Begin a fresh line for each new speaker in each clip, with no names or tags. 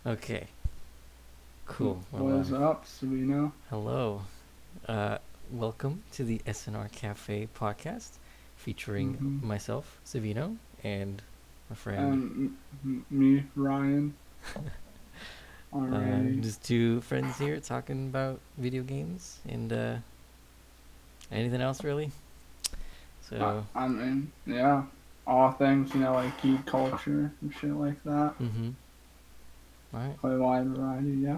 Okay, cool.
What is up, Savino?
Hello. Uh, Welcome to the SnR Cafe Podcast, featuring
Mm-hmm.
myself, Savino, and my friend.
And me, Ryan. Alrighty.
Just two friends here talking about video games and anything else really.
I,
So,
I mean, yeah, all things like geek culture and shit like that.
mm-hmm. All right,
Quite a wide variety, yeah.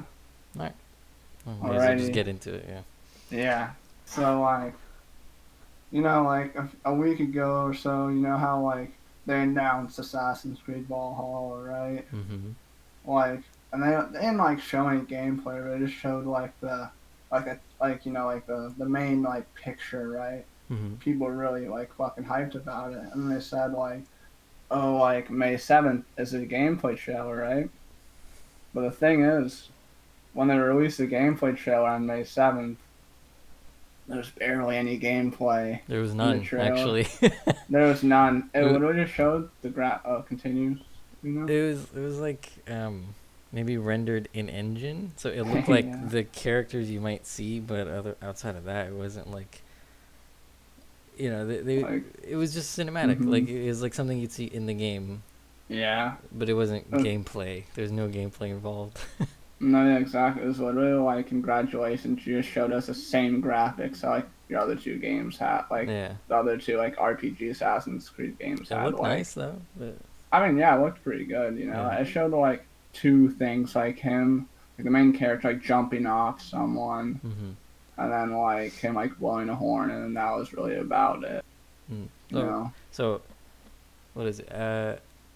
all right. Well, may as well just
Alrighty.
get into it. Yeah.
Yeah. So a week ago or so, you know how they announced Assassin's Creed Valhalla, right?
Mm-hmm.
Like, and they didn't show any gameplay. They just showed the main picture, right?
Mm-hmm.
People were really fucking hyped about it, and they said oh, May 7th is a gameplay trailer, right? But the thing is, when they released the gameplay trailer on May 7th, there's barely any gameplay
There was
in the
none
trailer.
actually.
There was none. It
it,
literally just showed the continues, you know?
it was like maybe rendered in engine, so it looked
Yeah.
like the characters you might see, but other outside of that, it wasn't like they
Like,
it was just cinematic.
mm-hmm.
Like it was like something you'd see in the game,
Yeah.
but it wasn't
Uh,
gameplay. There's no gameplay involved.
No, yeah, exactly. It was literally congratulations, you just showed us the same graphics your other two games had,
Yeah,
the other two RPG Assassin's Creed games
it
had.
looked nice though. But
I mean, yeah, it looked pretty good.
yeah,
It showed two things, him, the main character jumping off someone,
mm-hmm.
and then him blowing a horn, and then that was really about it.
Mm.
You know.
So what is it?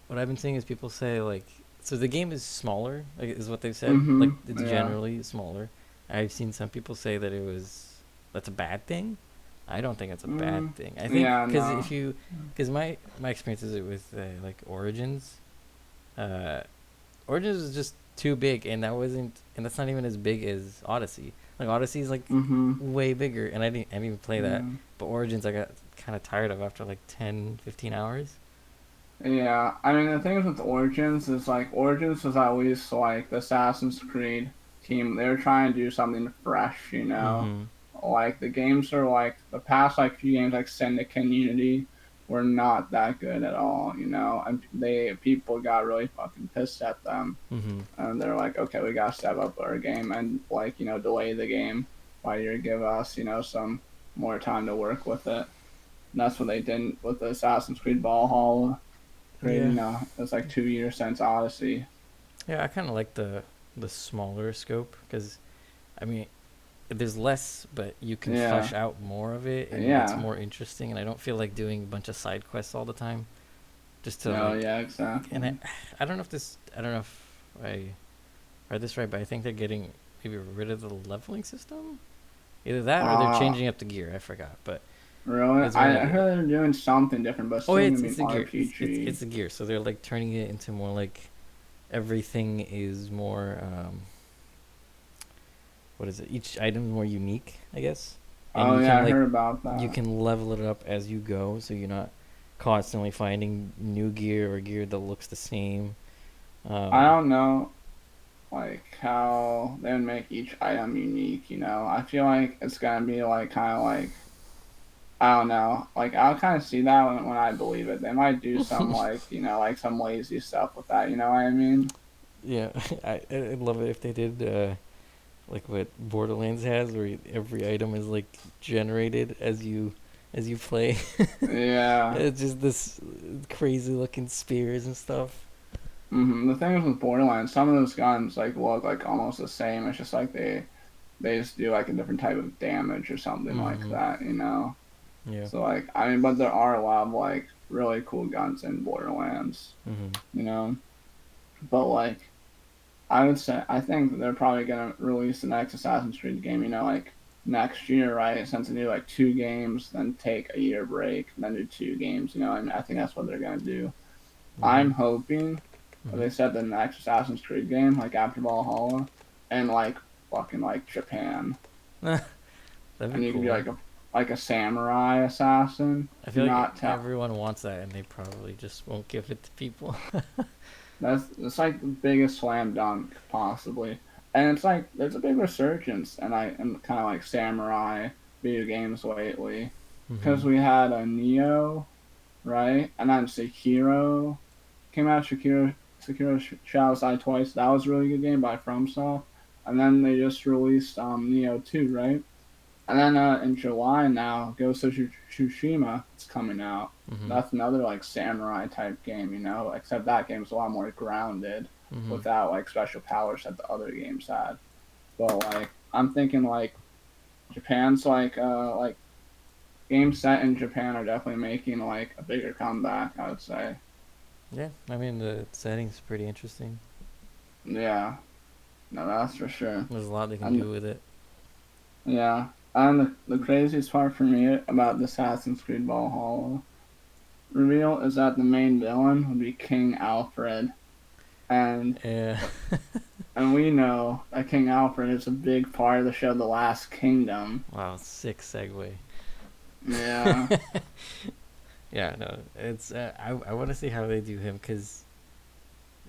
What I've been seeing is people say like, so the game is smaller, like, is what they've said. Like
Mhm.
it's
Yeah.
generally smaller. I've seen some people say that that's a bad thing. I don't think it's a bad thing. I think
Yeah.
because
No.
because my experience is with like Origins. Uh, Origins was just too big, and that's not even as big as Odyssey. Like Odyssey is like
Mhm.
way bigger, and I didn't even play that.
Yeah.
But Origins I got kind of tired of after like 10, 15 hours.
Yeah, I mean the thing with Origins is Origins was at least the Assassin's Creed team. They're trying to do something fresh, you know.
Mm-hmm.
The games are the past few games Syndicate and Unity were not that good at all, you know, and they people got really fucking pissed at them,
Mm-hmm.
and they're like, okay, we gotta step up our game and delay the game by a year, give us some more time to work with it. And that's what they did with the Assassin's Creed Valhalla. Great,
Yeah.
it's 2 years since Odyssey.
Yeah, I kind of like the smaller scope because, I mean, there's less, but you can
Yeah,
flesh out more of it, and it's
yeah,
more interesting. And I don't feel like doing a bunch of side quests all the time, just to
no,
like.
yeah,
And
exactly.
I don't know if I read this right, but I think they're getting maybe rid of the leveling system. Either that or they're
Uh,
changing up the gear. I forgot, but
really?
it's one
I
of the.
heard they're doing something different, but
Oh,
still gonna be
it's
an
the gear. It's
RPG.
the gear. So they're like turning it into more like everything is more what is it? Each item is more unique, I guess. And
Oh
you
yeah,
can
I
like
heard about
you
that.
can level it up as you go, so you're not constantly finding new gear or gear that looks the same.
I
Um,
don't know how they would make each item unique. I feel it's gonna be kind of I don't know. I'll kind of see that when I believe it. They might do some some lazy stuff with that. You know what I mean?
yeah, I'd love it if they did like what Borderlands has, where every item is like generated as you play.
Yeah.
It's just this crazy looking spears and stuff.
The thing is with Borderlands, some of those guns look almost the same. It's just they just do a different type of damage or something like
Mm-hmm.
that, you know.
Yeah.
So I mean, but there are a lot of really cool guns in Borderlands,
Mm-hmm.
you know. But I would say I think that they're probably gonna release the next Assassin's Creed game, next year, right? Since they do two games, then take a year break, then do two games, you know. And I think that's what they're gonna do.
Mm-hmm.
I'm hoping
Mm-hmm.
they said the next Assassin's Creed game, after Valhalla, and fucking Japan,
That'd be
and you could be
cool.
a samurai assassin.
I
Do
feel like
not tell.
everyone wants that, and they probably just won't give it to people.
That's like the biggest slam dunk possibly, and it's like there's a big resurgence, and I am kind of like samurai video games lately,
Mm-hmm.
because we had a Neo, right, and then Sekiro came out. Sekiro Shadow's Die Twice. That was a really good game by FromSoft, and then they just released Neo 2, right? And then in July now, Ghost of Tsushima is coming out.
Mm-hmm.
That's another like samurai type game, except that game's a lot more grounded
Mm-hmm.
without like special powers that the other games had. But like I'm thinking like Japan's like games set in Japan are definitely making like a bigger comeback, I would say.
Yeah, I mean the setting's pretty interesting.
Yeah, no, that's for sure.
There's a lot they can
And
do with it.
yeah, and the craziest part for me about the Assassin's Creed Valhalla reveal is that the main villain would be King Alfred, and
Yeah.
and we know that King Alfred is a big part of the show, The Last Kingdom.
Wow, sick segue.
Yeah,
Yeah, no, it's I want to see how they do him because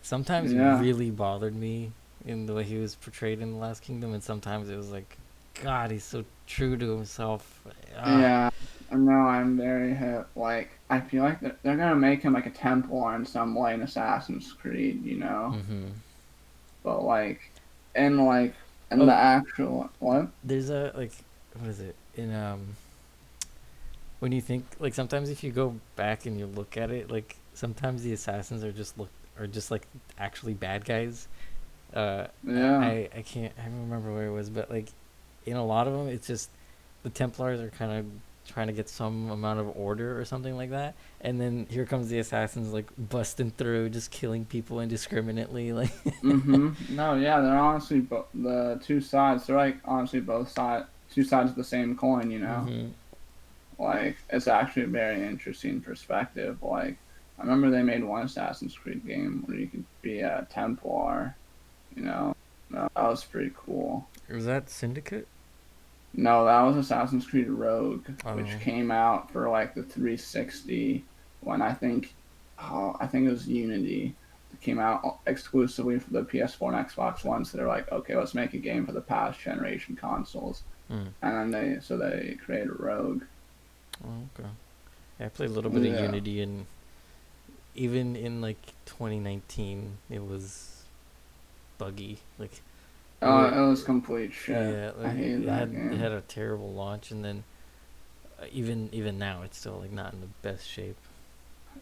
sometimes he
yeah,
really bothered me in the way he was portrayed in The Last Kingdom, and sometimes it was like, God, he's so true to himself. Ah.
yeah. No, I'm very hip. Like, I feel like they're gonna make him like a Templar in some way in Assassin's Creed,
Mm-hmm.
But like in the
Oh,
actual what?
there's a like, what is it in when you think like sometimes if you go back and you look at it, like sometimes the assassins are just like actually bad guys. Uh,
Yeah.
I can't I don't remember where it was, but like in a lot of them, it's just the Templars are kind of trying to get some amount of order or something like that, and then here comes the assassins like busting through, just killing people indiscriminately. Like,
No, yeah, they're honestly the two sides. They're like honestly two sides of the same coin.
mm-hmm.
Like it's actually a very interesting perspective. Like I remember they made one Assassin's Creed game where you could be a Templar. You know, that was pretty cool.
Was that Syndicate?
No, that was Assassin's Creed Rogue, which
Oh,
came out for like the 360 when I think it was Unity. It came out exclusively for the PS4 and Xbox One. So they're like, okay, let's make a game for the past generation consoles,
mm.
and then they created Rogue.
Oh, okay. Yeah, I played a little bit of
Yeah.
Unity, and even in like 2019, it was buggy. Like, it
Oh,
was,
it was complete shit.
yeah,
I
like
hated that
it had
game.
a terrible launch, and then even now, it's still like not in the best shape.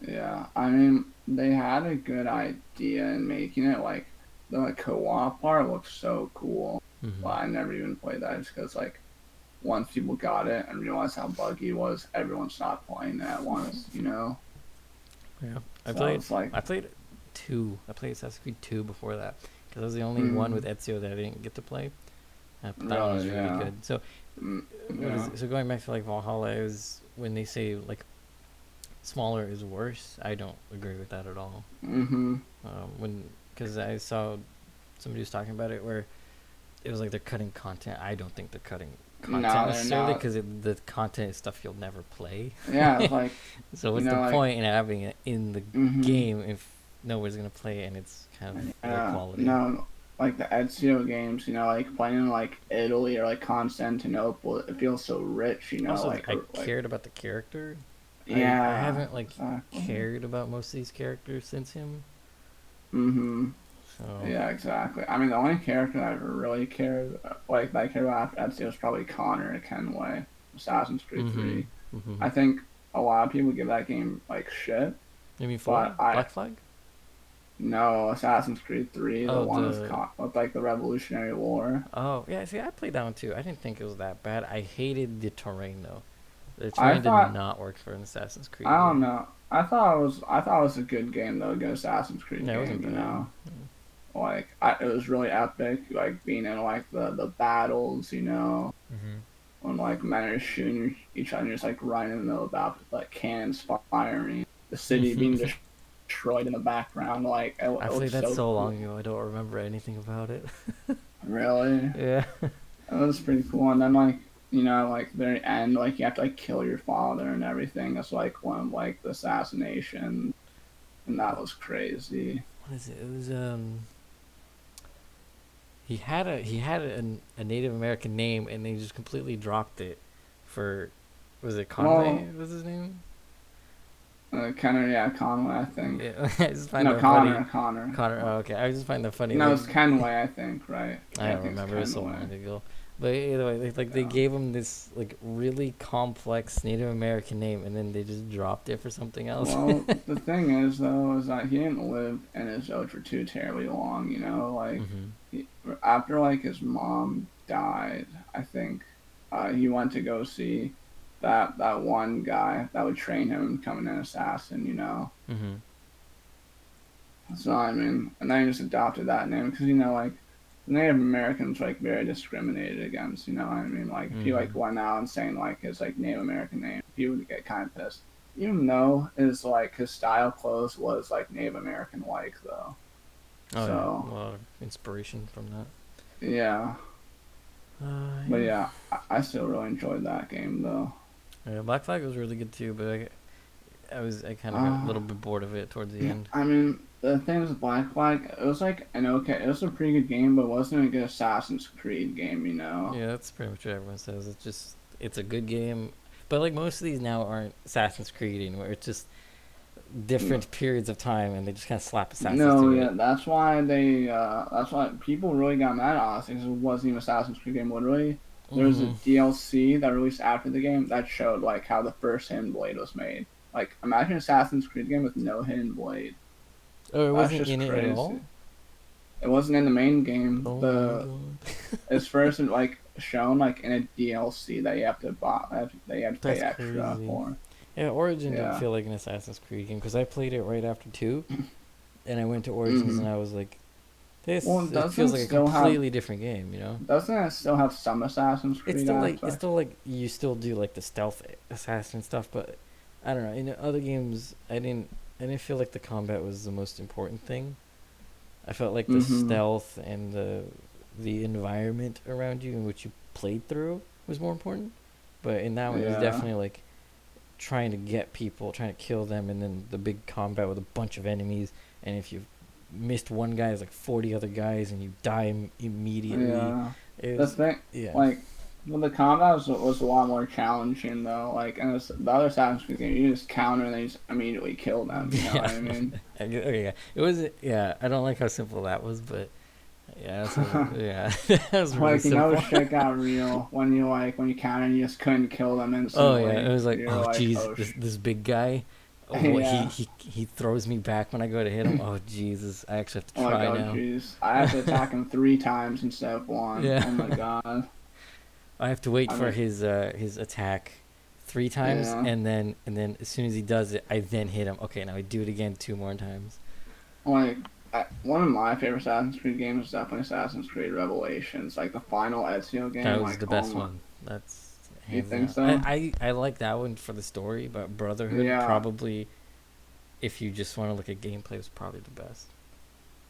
Yeah, I mean, they had a good idea in making it. Like the like, co-op part looks so cool.
Mm-hmm.
Well, I never even played that just because like once people got it and realized how buggy it was, everyone stopped playing it at once.
Yeah,
So it's like,
I played two. I played Assassin's Creed 2 before that because I was the only one with
mm,
Ezio that I didn't get to play. But that one was
really,
really
yeah,
good. So
mm,
what is
yeah,
it? So going back to like Valhalla, it was when they say like smaller is worse. I don't agree with that at all.
mm-hmm.
When because I saw somebody was talking about it where it was like they're cutting content. I don't think they're cutting content
No, they're
necessarily
not.
because the content is stuff you'll never play.
Yeah, it's like
So what's the
like,
point in having it in the
mm-hmm.
game if nobody's gonna play it and it's kind of low
Yeah,
quality?
no, like the Ezio games, like playing in like Italy or like Constantinople, it feels so rich.
Also,
Like
I
like
cared about the character. I
yeah,
haven't like
exactly.
cared about most of these characters since him.
Mm-hmm.
So
Yeah, exactly. I mean, the only character I ever really cared, like that I cared about after Ezio was probably Connor Kenway, Assassin's Creed
mm-hmm.
3.
Mm-hmm.
I think a lot of people give that game like shit,
You mean
but
four?
I
Black Flag?
know Assassin's Creed 3, the
Oh,
one
the
with like the Revolutionary War.
oh yeah. See, I played that one too. I didn't think it was that bad. I hated the terrain though. The
I
terrain did
thought
not work for an Assassin's Creed
I don't
game.
know. I thought it was a good game though, a good Assassin's Creed
Yeah, it
game.
wasn't bad.
Like it was really epic, like being in like the battles.
Mm-hmm.
When like men are shooting each other, just like running in the middle of the battle with like cannons firing, the city being destroyed in the background. Like
I
it
played
looks
that
so
so
cool.
long ago. I don't remember anything about it.
Really,
Yeah.
it was pretty cool. And then like very end, like you have to like kill your father and everything. It's like one of like the assassination, and that was crazy.
what is it? It was he had a Native American name, and they just completely dropped it for, was it Conway?
Well,
Was his name?
Kenner, yeah, Conway, I think.
Yeah, I just find
No,
that funny.
Connor.
Connor. Oh, okay. I just find that funny.
No,
Like,
it's Kenway, I think, right?
I
Yeah, I
don't
think it's
remember. It was so
Kenway.
long ago. But either way, they
Yeah.
gave him this like really complex Native American name, and then they just dropped it for something else.
Well, the thing is, though, is that he didn't live in his village for too terribly long, you know? Like,
Mhm.
he, after, like, his mom died, I think, he went to go see that one guy that would train him in becoming an assassin, you know?
Mhm.
So, I mean, and then he just adopted that name because, you know, like, Native Americans, like, very discriminated against, you know what I mean? Like, if he, like,
Mhm.
went out and saying, like, his, like, Native American name, he would get kind of pissed. Even though his, like, his style clothes was, like, Native American-like, though.
Oh yeah, a
So,
lot of inspiration from that.
yeah. But,
Yeah.
yeah, I still really enjoyed that game, though.
Yeah, Black Flag was really good too, but I kind of got a
Uh,
little bit bored of it towards the end.
I mean, the thing with Black Flag, it was, like, it was a pretty good game, but it wasn't a good Assassin's Creed game, you know?
Yeah, that's pretty much what everyone says. It's a good game, but like most of these now aren't Assassin's Creed anymore. It's just different periods of time, and they just kind of slap assassins
No,
to
yeah,
it.
that's why people really got mad at us because it wasn't even Assassin's Creed game. Literally, there was a
Mhm.
DLC that released after the game that showed like how the first hidden blade was made. Like, imagine Assassin's Creed game with no hidden blade.
Oh, it
That's
wasn't
just
in it at all.
crazy. It wasn't in the main game.
Oh my
The
god,
It's first like shown like in a DLC that you have to buy that you have to pay
that's
extra
crazy.
for.
Yeah, Origin didn't
Yeah.
feel like an Assassin's Creed game because I played it right after two, and I went to Origins
hmm
and I was like,
Well,
this it feels like a completely different game, you know?
doesn't it still have some Assassin's
It's
Creed
still like
aspects?
you still do like the stealth assassin stuff, but I don't know. In other games, I didn't feel like the combat was the most important thing. I felt like the
Mm-hmm.
stealth and the environment around you in which you played through was more important. But in that one, it was
Yeah.
definitely like trying to get people, trying to kill them, and then the big combat with a bunch of enemies. And if you missed one guy, there's like 40 other guys, and you die immediately.
Yeah.
It
The
was,
thing,
yeah.
like, well, the combat was a lot more challenging though. Like, and the other Assassin's Creed game, you just counter and then you just immediately kill them. You know what
Yeah.
I mean?
Okay, yeah. It was, yeah. I don't like how simple that was, but yeah, yeah, that was really
Like,
simple.
shit got real when you counter and you just couldn't kill them
Oh yeah, it
instantly.
was like,
You're
oh
like,
jeez,
oh
this big guy, oh, what
yeah.
he throws me back when I go to hit him. Oh Jesus, I actually have to
I'm like,
try
oh
now.
jeez, I have to attack him 3 times instead of one.
Yeah,
Oh my god.
I have to wait
I
for
mean,
his attack 3 times,
yeah.
and then as soon as he does it, I then hit him. Okay, now I do it again 2 more times.
Like, one of my favorite Assassin's Creed games is definitely Assassin's Creed Revelations. Like the final Ezio
That
game.
was
Like,
the
oh
best
my,
one. That's
you
hands
think
down.
so?
I like that one for the story, but Brotherhood
Yeah,
probably, if you just want to look at gameplay, was probably the best.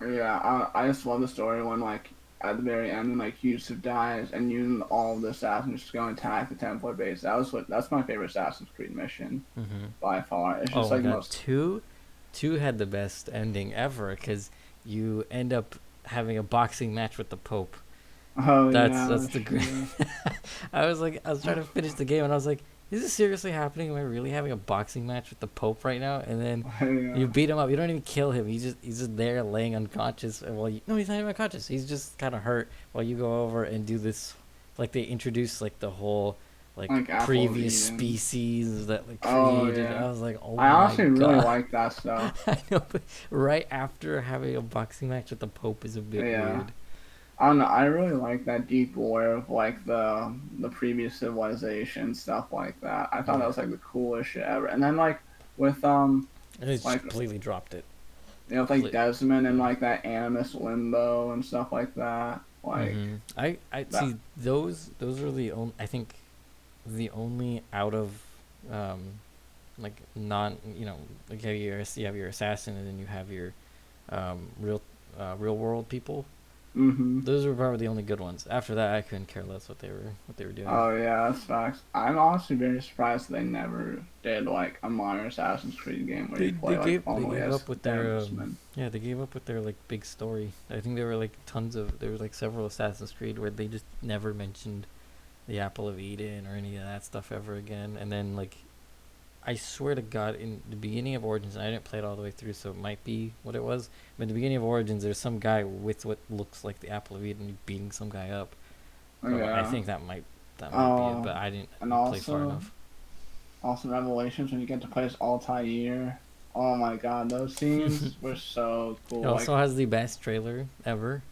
yeah. I just love the story when like at the very end when like Yusuf dies and you and all of the assassins just go and attack the Templar base. That's my favorite Assassin's Creed mission
Hmm.
by far. It's
Oh
just
my
like the
god,
most.
two had the best ending ever because you end up having a boxing match with the Pope.
Oh
That's
yeah,
that's
that's
the great.
true.
I was trying to finish the game and I was like, is this seriously happening? Am I really having a boxing match with the Pope right now? And then you
Yeah.
beat him up. You don't even kill him. He's just there laying unconscious. And no, he's not even unconscious. He's just kind of hurt. While you go over and do this, like they introduce like the whole like
Like apple
previous
reading.
species that like
Oh
created. I
yeah.
was like, oh
I
my
honestly really
god.
like that stuff.
I know, but right after having a boxing match with the Pope is a bit
Yeah.
weird.
I don't know. I really like that deep lore of like the previous civilization stuff like that. I thought that
Yeah,
was like the coolest shit ever. And then like with
and it's just
like
completely dropped it.
with like
Complete.
Desmond and like that animus limbo and stuff like that. Like
Mm-hmm. I
that.
see those are the only, I think, the only out of um like non, like you have your assassin, and then you have your real world people.
Mm-hmm.
Those were probably the only good ones. After that, I couldn't care less what they were doing.
Oh yeah, that's facts. I'm honestly very surprised they never did like a modern Assassin's Creed game where you play like
They
only
gave
as
up with their
Desmond.
yeah, they gave up with their like big story. I think there were like there was like several Assassin's Creed where they just never mentioned the Apple of Eden or any of that stuff ever again. And then like I swear to God, in the beginning of Origins, and I didn't play it all the way through, so it might be what it was. But in the beginning of Origins, there's some guy with what looks like the Apple of Eden beating some guy up. So I
Yeah.
think that might be it,
Oh,
but I
and
didn't play far enough.
also Revelations when you get to play as Altair. Oh my God, those scenes were so
It
cool. Like
also has the best trailer ever.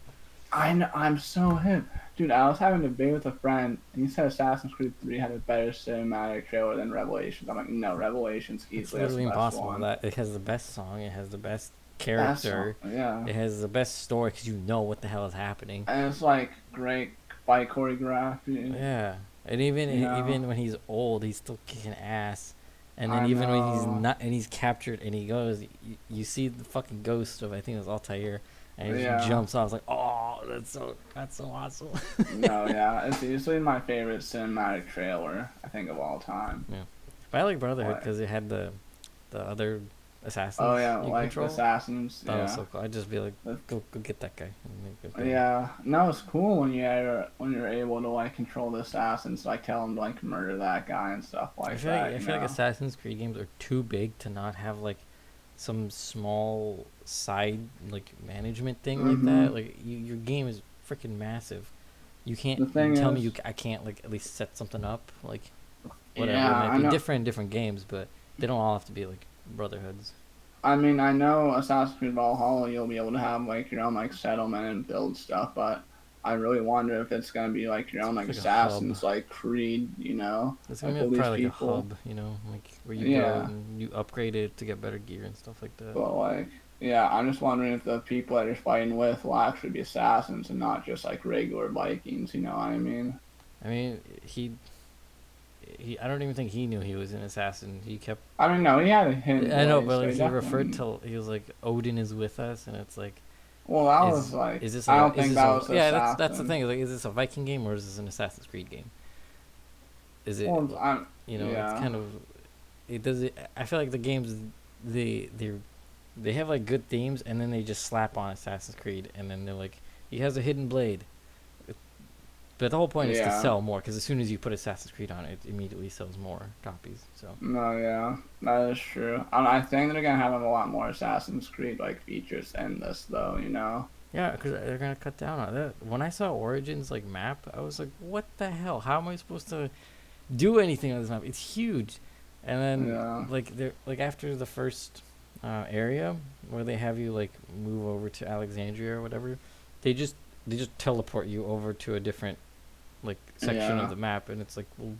I know, I'm so hip. Dude, I was having a debate with a friend, and he said Assassin's Creed 3 had a better cinematic trailer than Revelations. I'm like, no, Revelations
It's
easily has the
literally
best
impossible.
one.
That it has the best song, it has the best
That's
character,
yeah.
it has the best story because you know what the hell is happening.
And it's like great fight choreography.
Yeah, and
You know,
even when he's old, he's still kicking ass. And then
I
even when he's
know.
not, and he's captured, and he goes, you see the fucking ghost of I think it was Altair, and he just
Yeah.
jumps off. I was like, oh, that's so awesome.
No, yeah. It's easily my favorite cinematic trailer, I think, of all time.
Yeah, but I like Brotherhood
Like,
because it had the other
oh,
assassins
yeah,
you
like
control.
Assassins.
That was
Yeah.
so cool. I'd just be like,
The-
go get that guy. And then go get him.
Yeah, no, it's cool when you're able to like control the assassins, like tell them to like murder that guy and stuff like that.
I
You
feel like
know.
Assassin's Creed games are too big to not have like some small side like management thing like that.
Mhm.
Like your game is freaking massive. You can't
The thing
tell me
is,
I can't like at least set something up like whatever. It
yeah,
might
I
be
know.
different in different games, but they don't all have to be like brotherhoods.
I mean, I know Assassin's Creed Valhalla, you'll be able to have like your own like settlement and build stuff, but I really wonder if it's gonna be like your own like
It's like a hub.
Assassin's like Creed, you know,
It's
like
gonna
all
be
these
probably like a
people.
hub, you know, like where you go
Yeah,
and you upgrade it to get better gear and stuff like that.
but like, yeah, I'm just wondering if the people that you're fighting with will actually be assassins and not just like regular Vikings. You know what I mean?
I mean, he I don't even think he knew he was an assassin. He kept
I don't know. He had a hint
I know,
voice,
but
so
like
he
he referred
definitely.
to he was like Odin is with us, and it's like
Well, that was like, I don't
is
think
this
that
a
was
yeah that's the
assassin.
thing like is this a Viking game or is this an Assassin's Creed game? Is it
Well, I'm,
you know it's
yeah,
kind of it does it. I feel like the games they they they have like good themes and then they just slap on Assassin's Creed and then they're like he has a hidden blade. But the whole point is to
yeah.
sell more because as soon as you put Assassin's Creed on it, it immediately sells more copies. So
No, yeah, that is true. And I think they're gonna have a lot more Assassin's Creed like features in this, though. You know.
yeah, because they're gonna cut down on that. When I saw Origins like map, I was like, "What the hell? How am I supposed to do anything on this map? It's huge." And then
Yeah.
like they're like after the first area where they have you like move over to Alexandria or whatever, they just teleport you over to a different like section of
Yeah.
the map, and it's like, well,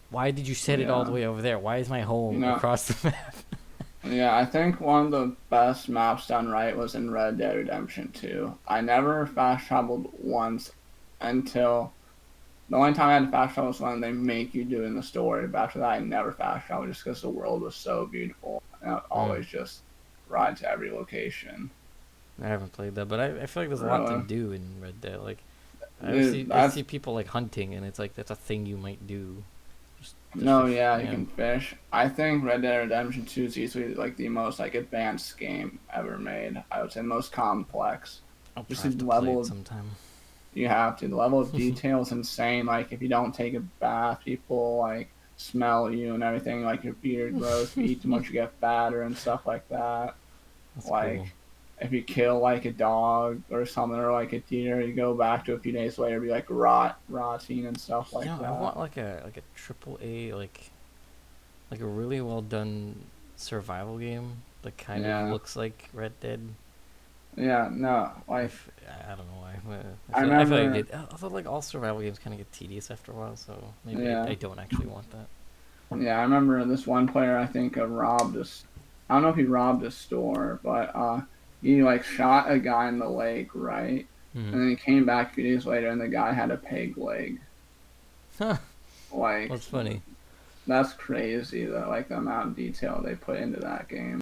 why did you set it all the
Yeah.
way over there? Why is my
You
home
know.
across the map?
Yeah, I think one of the best maps done right was in Red Dead Redemption 2. I never fast traveled once until the only time I had to fast travel was when they make you do in the story. But after that, I never fast traveled just because the world was so beautiful. And I would
Mm.
always just ride to every location.
I haven't played that, but I feel like there's a lot to
Really.
do in Red Dead. Like
Dude,
I
that's
see people like hunting, and it's like that's a thing you might do. Just
no,
for
yeah, you
yeah.
can fish. I think Red Dead Redemption 2 is easily like the most like advanced game ever made. I would say the most complex.
I'll
Just
probably have
the
to play
level
it
of
sometime.
you have to. The level of detail is insane. Like if you don't take a bath, people like smell you and everything. Like your beard grows. If you eat too much, you get fatter and stuff like that.
That's cool.
Like if you kill like a dog or something or like a deer, you go back to a few days later, be like rotting and stuff
You
like
know, I
that.
want like a triple A like a really well done survival game that kind of
Yeah,
looks like Red Dead.
yeah, no, like
I don't know why. But
I
I feel like
remember.
it. Although like all survival games kind of get tedious after a while, so maybe
Yeah,
I don't actually want that.
yeah, I remember this one player. I think robbed us. I don't know if he robbed a store, but he like shot a guy in the leg, right?
Hmm.
And then he came back a few days later, and the guy had a peg leg.
Huh.
Like
That's funny.
that's crazy. That like the amount of detail they put into that game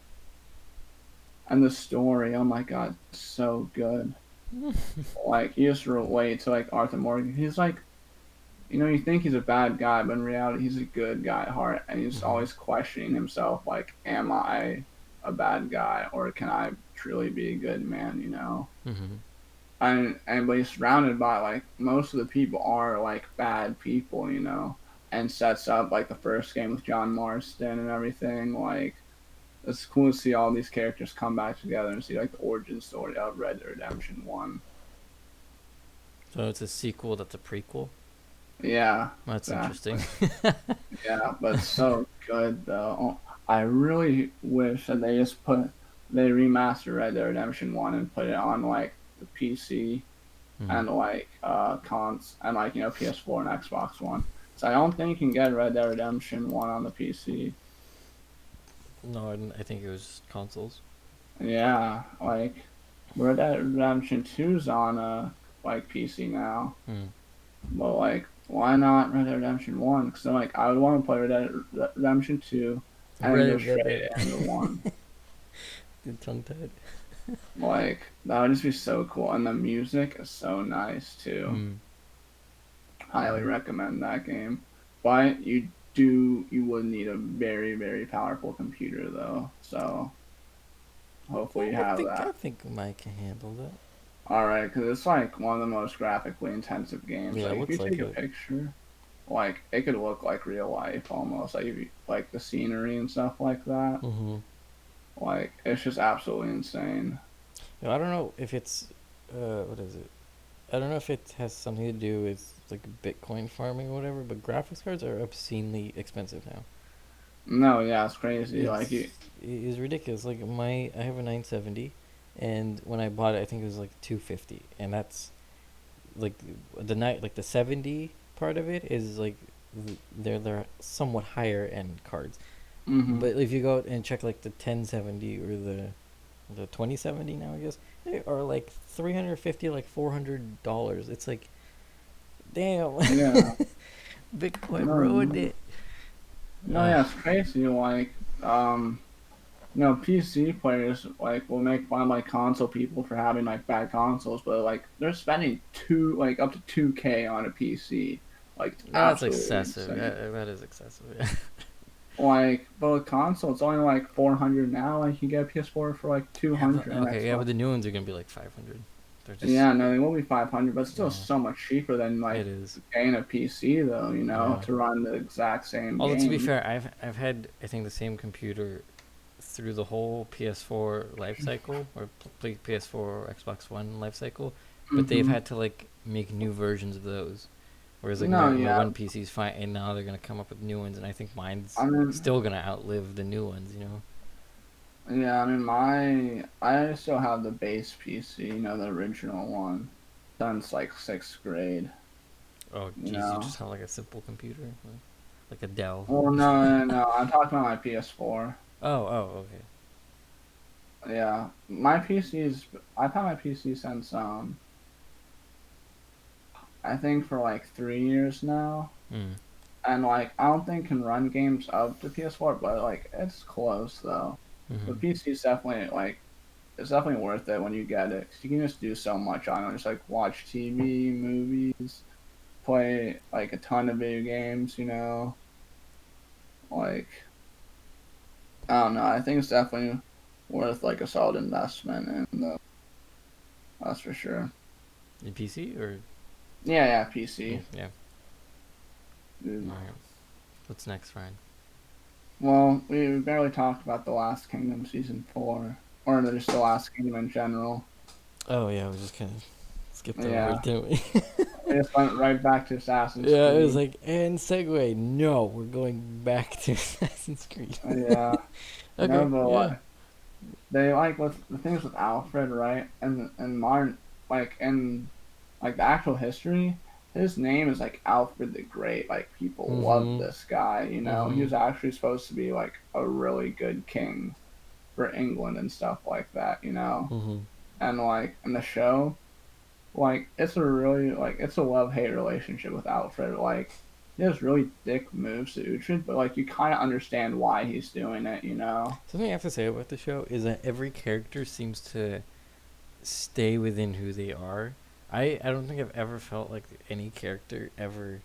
and the story. Oh my god, so good. Like you just relate to like Arthur Morgan. He's like, you think he's a bad guy, but in reality, he's a good guy at heart, and he's
Mm-hmm.
always questioning himself, like, am I a bad guy, or can I truly be a good man?
Mm-hmm.
And but he's surrounded by like most of the people are like bad people, and sets up like the first game with John Marston and everything. Like it's cool to see all these characters come back together and see like the origin story of Red Dead Redemption One.
So it's a sequel that's a prequel.
Yeah,
That's interesting.
exactly. Yeah, but so good though. I really wish that they remastered Red Dead Redemption One and put it on like the PC
Mm.
and like cons and like PS4 and Xbox One. So I don't think you can get Red Dead Redemption One on the PC.
No, I think it was consoles.
Yeah, like Red Dead Redemption 2's on like PC now,
Mm.
but like why not Red Dead Redemption One? Because like I would want to play Red Dead Redemption 2 and then go
Red, red,
straight
red.
into one.
Tongue tied.
Like that would just be so cool, and the music is so nice too.
Mm.
Highly
Mm-hmm.
recommend that game. But you would need a very very powerful computer though. So hopefully you have
I
that.
think Mike can handle that.
All right, because it's like one of the most graphically intensive games.
Yeah, it
Like if you
looks like
take a
it.
picture, like it could look like real life almost. Like if you, like the scenery and stuff like that.
Mm-hmm.
Like it's just absolutely insane.
I don't know if it's, what is it? I don't know if it has something to do with like Bitcoin farming or whatever, but graphics cards are obscenely expensive now.
No, yeah, it's crazy. Like you,
It is ridiculous. Like I have a 970, and when I bought it, I think it was like 250, and that's like the 70 part of it is like they're somewhat higher end cards.
hmm
But if you go out and check like the 1070 or the 2070 now, I guess they are like 350, like $400. It's like, damn.
yeah.
Bitcoin
No,
ruined it.
no,
Uh,
yeah, it's crazy. Like, PC players like will make fun of like console people for having like bad consoles, but like they're spending like up to 2K on a PC. Like it's
that's
absolutely
excessive.
insane.
That is excessive.
Like, but with console, it's only like 400 now. Like you get a PS4 for like
Yeah, but
200 and
okay, yeah,
Xbox.
but the new ones are gonna be like 500. They're just,
Yeah, no, they will be 500, but still
yeah,
so much cheaper than
it
like
is.
paying a PC though.
Yeah.
To run the exact same
Although to be
game.
fair, I've had I think the same computer through the whole PS4 life cycle or PS4 or Xbox One life cycle, but they've
hmm
had to like make new versions of those. Whereas like
No,
my
yeah,
one PC is fine, and now they're gonna come up with new ones, and I think mine's
I mean,
still gonna outlive the new ones. You know?
yeah, I mean, I still have the base PC, the original one, since like sixth grade.
Oh,
You
geez, you
know.
just have like a simple computer, like a Dell.
Well, no, no, no. I'm talking about my PS4.
Oh, okay.
Yeah, my PC's. I've had my PC since I think for like 3 years now,
Mm.
and like I don't think can run games up to PS4, but like it's close though. The
Mhm.
PC's definitely like it's definitely worth it when you get it. 'Cause you can just do so much on it. Just like watch TV, movies, play like a ton of video games. Like I don't know. I think it's definitely worth like a solid investment, and that's for sure.
In PC or
Yeah, yeah, PC.
yeah.
Dude.
All right. What's next, Ryan?
Well, we barely talked about The Last Kingdom season 4, or just The Last Kingdom in general.
Oh yeah, we just kind of skipped over
Yeah,
it, didn't we?
we just went right back to Assassin's
Yeah, it was
Creed.
like, and segue. No, we're going back to Assassin's Creed.
Yeah, no,
Okay,
but
yeah.
like, they like with the things with Alfred, right? And modern, like in like the actual history, his name is like Alfred the Great. Like people love
Mhm.
this guy. He
Mhm.
was actually supposed to be like a really good king for England and stuff like that.
Mhm.
And like in the show, like it's a really like it's a love hate relationship with Alfred. Like he has really dick moves to Uhtred, but like you kind of understand why he's doing it.
Something I have to say about the show is that every character seems to stay within who they are. I don't think I've ever felt like any character ever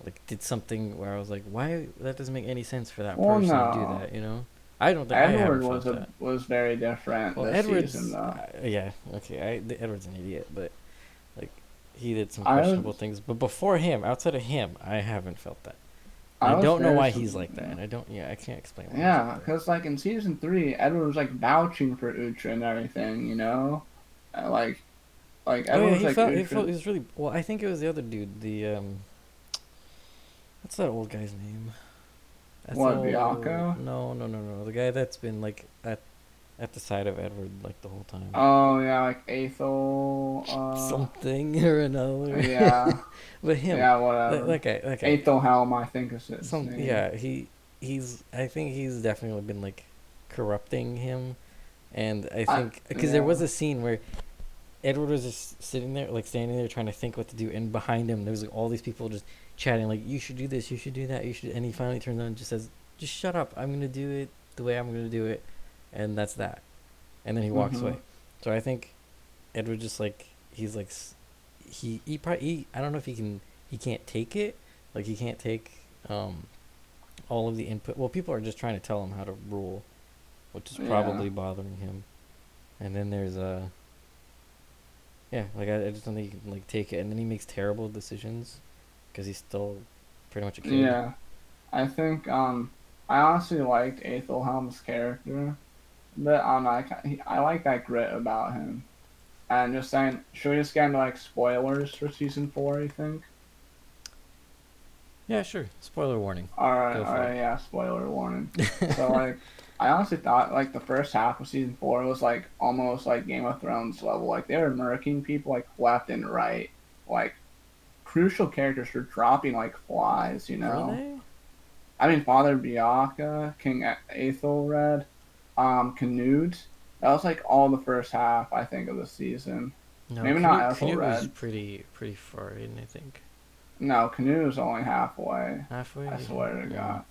like did something where I was like, why that doesn't make any sense for that
Well,
person to do
no.
that, you know? I don't think I
Edward
haven't
was
felt that.
very different
Well,
this season
Edward's
though.
yeah, okay, Edward's an idiot, but like he did some
I
questionable
was
things. But before him, outside of him, I haven't felt that. And
I
I
was
don't know
very
why he's like that, and I don't. Yeah, I can't explain why he's like
yeah,
that.
because like in season 3, Edward was like vouching for Uhtred and everything, you know, like
Oh
Edward
yeah,
was like
he felt
Uhtred.
he was really well. I think it was the other dude. The what's that old guy's name?
What,
Ethel?
Bianca?
No. The guy that's been like at the side of Edward like the whole time.
Oh yeah, like Aethel.
Something or another.
Yeah,
But him,
yeah, whatever.
that guy.
Aethelhelm, I think is his name.
Yeah, he's. I think he's definitely been like corrupting him, and I think because there was
Yeah,
a scene where Edward was just sitting there, like standing there, trying to think what to do, and behind him there was like all these people just chatting, like you should do this, you should do that, you should. And he finally turns on and just says, "Just shut up! I'm gonna do it the way I'm gonna do it," and that's that. And then he walks
mhm,
away. So I think Edward just like he's like he probably I don't know if he can't take it, like he can't take um all of the input. Well, people are just trying to tell him how to rule, which is
yeah,
probably bothering him. And then there's yeah, like I just don't think he can like take it. And then he makes terrible decisions because he's still pretty much a kid.
yeah. I think I honestly liked Aethelhelm's character, but I like that grit about him. And just saying, should we just get into like spoilers for season 4? You think?
Yeah, sure. Spoiler warning. Go
All
for
right, yeah. Spoiler warning. So like, I honestly thought like the first half of season 4 was like almost like Game of Thrones level. Like they were murking people like left and right. Like crucial characters were dropping like flies. You
it. Were
know.
they?
I mean, Father Bianca, King Aethelred, Canute. That was like all the first half, I think, of the season.
No,
Maybe not
Canute was
Ethelred.
pretty far in, I think.
No, Canute was only halfway.
Halfway?
I
Yeah.
swear to
No.
God.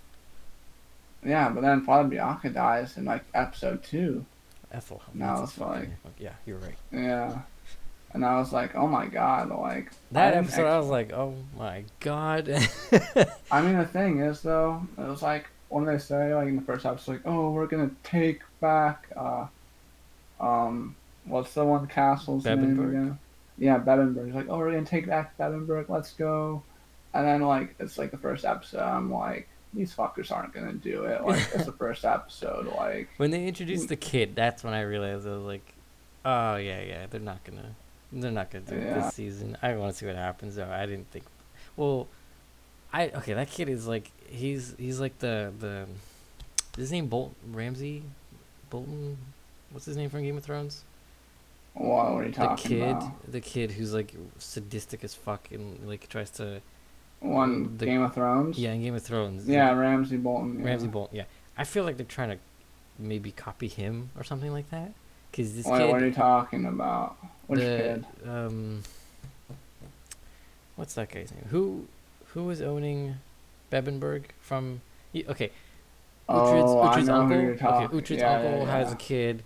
Yeah, but then Father Bianca dies in like episode 2.
Ethelhelm.
And I
That's his
was
fucking
like,
name. Yeah, you're right.
yeah. And I was like, oh my God, like, I
That
didn't
episode, I was
expect.
like, oh my god.
I mean, the thing is, though, it was like, when they say, like, in the first episode, like, oh, we're gonna take back, what's the one castle's name
Bebenberg?
again? Yeah, Bebenberg. He's like, oh, we're gonna take back Bebenberg, let's go. And then, like, it's like the first episode, I'm like, these fuckers aren't gonna do it. Like, it's the first episode, like,
When they introduced the kid, that's when I realized I was like, oh yeah, they're not gonna do it
yeah.
this season. I want to see what happens though. I didn't think. Well, okay, that kid is like he's like the is his name Ramsey Bolton. What's his name from Game of Thrones?
What are you talking about?
The kid who's like sadistic as fuck and like tries to
One
the
Game of Thrones?
yeah in Game of Thrones.
Yeah, Ramsay Bolton,
Ramsey
yeah.
Bolton. Yeah, I feel like they're trying to maybe copy him or something like that. Cause this
Wait, what are
kid,
you talking about? Which
the
kid?
what's that guy's name? Who was owning Bebenberg from? Okay,
Oh, I
Uhtred's
know who
uncle.
you're
Okay,
talking.
Uhtred's
Yeah,
uncle
yeah,
has
yeah.
a kid,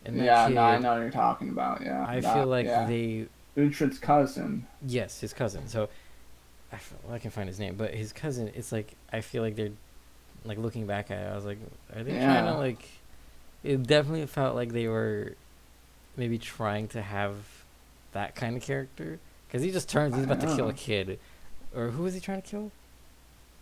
and that
Yeah, no, I
kid,
know what you're talking about. Yeah,
I feel
that.
like
Yeah,
they
Uhtred's cousin.
yes, his cousin. So I can find his name, but his cousin. It's like I feel like they're like looking back at it. I was like, are they trying to
Yeah.
like? It definitely felt like they were maybe trying to have that kind of character because he just turns. He's
I
about to kill a
know.
kid, or who was he trying to kill?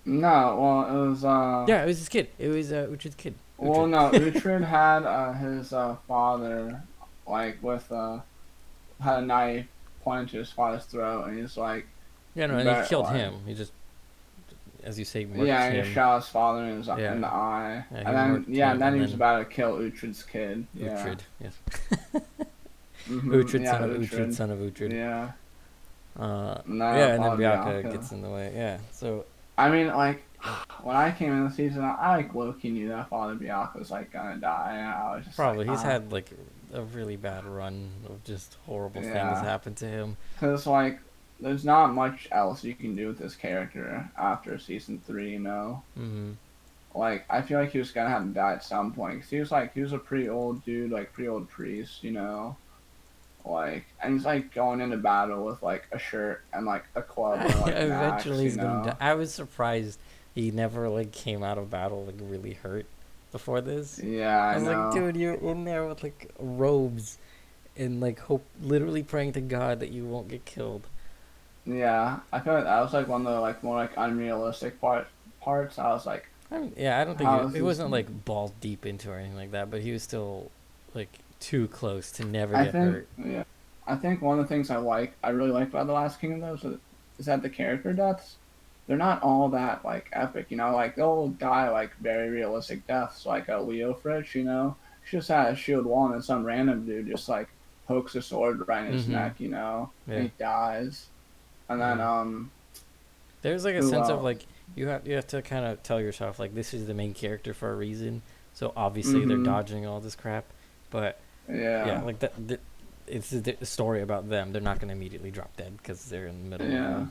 No, well, it was
Yeah, it was his kid. It was Uhtred's kid.
well,
Uhtred.
no, Uhtred had his father like with had a knife pointed to his father's throat, and he's like,
Yeah, no,
you
and he
better
killed
like.
him. He just, as you say, murked
Yeah, he just
him.
shot his father in
Yeah,
the eye,
yeah, he
and then
murked
yeah,
him,
and then
and
he was
then
about to kill Uhtred's kid. Yeah.
Uhtred. Yes,
Mhm.
Uhtred,
Yeah,
son of Uhtred,
Uhtred.
son of Uhtred.
Yeah. No,
Yeah, and then
Father
Bianca
Bianca.
gets in the way. Yeah, so
I mean, like, when I came in the season, I like low-key knew that Father Bianca was like gonna die. And I was just like,
probably he's had like a really bad run of just horrible things
yeah,
happen to him.
because like, there's not much else you can do with this character after season 3. You know,
Hmm.
like I feel like he was gonna have to die at some point. Cause he was a pretty old dude, like pretty old priest. You know, Like, and he's like going into battle with like a shirt and like a club or like an axe,
Eventually
you
he's gonna die.
know?
I was surprised he never like came out of battle like really hurt before this.
Yeah,
I
I
was like,
know.
dude, you're in there with like robes and like hope, literally praying to God that you won't get killed.
Yeah, I feel like that was like one of the like more like unrealistic parts. I was like,
I mean, yeah, I don't think
how is
it
this?
wasn't like balls deep into or anything like that, but he was still like too close to never
I
get
think
hurt.
yeah, I think one of the things I really like about the Last Kingdom though is that the character deaths, they're not all that like epic. You know, like they'll die like very realistic deaths, like a Leo Fritz. You know, she just had a shield wall and then some random dude just like pokes a sword right in his
Mm-hmm.
neck. You know, and
Yeah.
he dies. And then
Yeah. There's like a
who
sense of
else?
like you have to kind of tell yourself like this is the main character for a reason. So obviously they're
Mm-hmm.
dodging all this crap, but yeah,
Yeah.
like it's a story about them. They're not going to immediately drop dead because they're in the middle of
Yeah.
a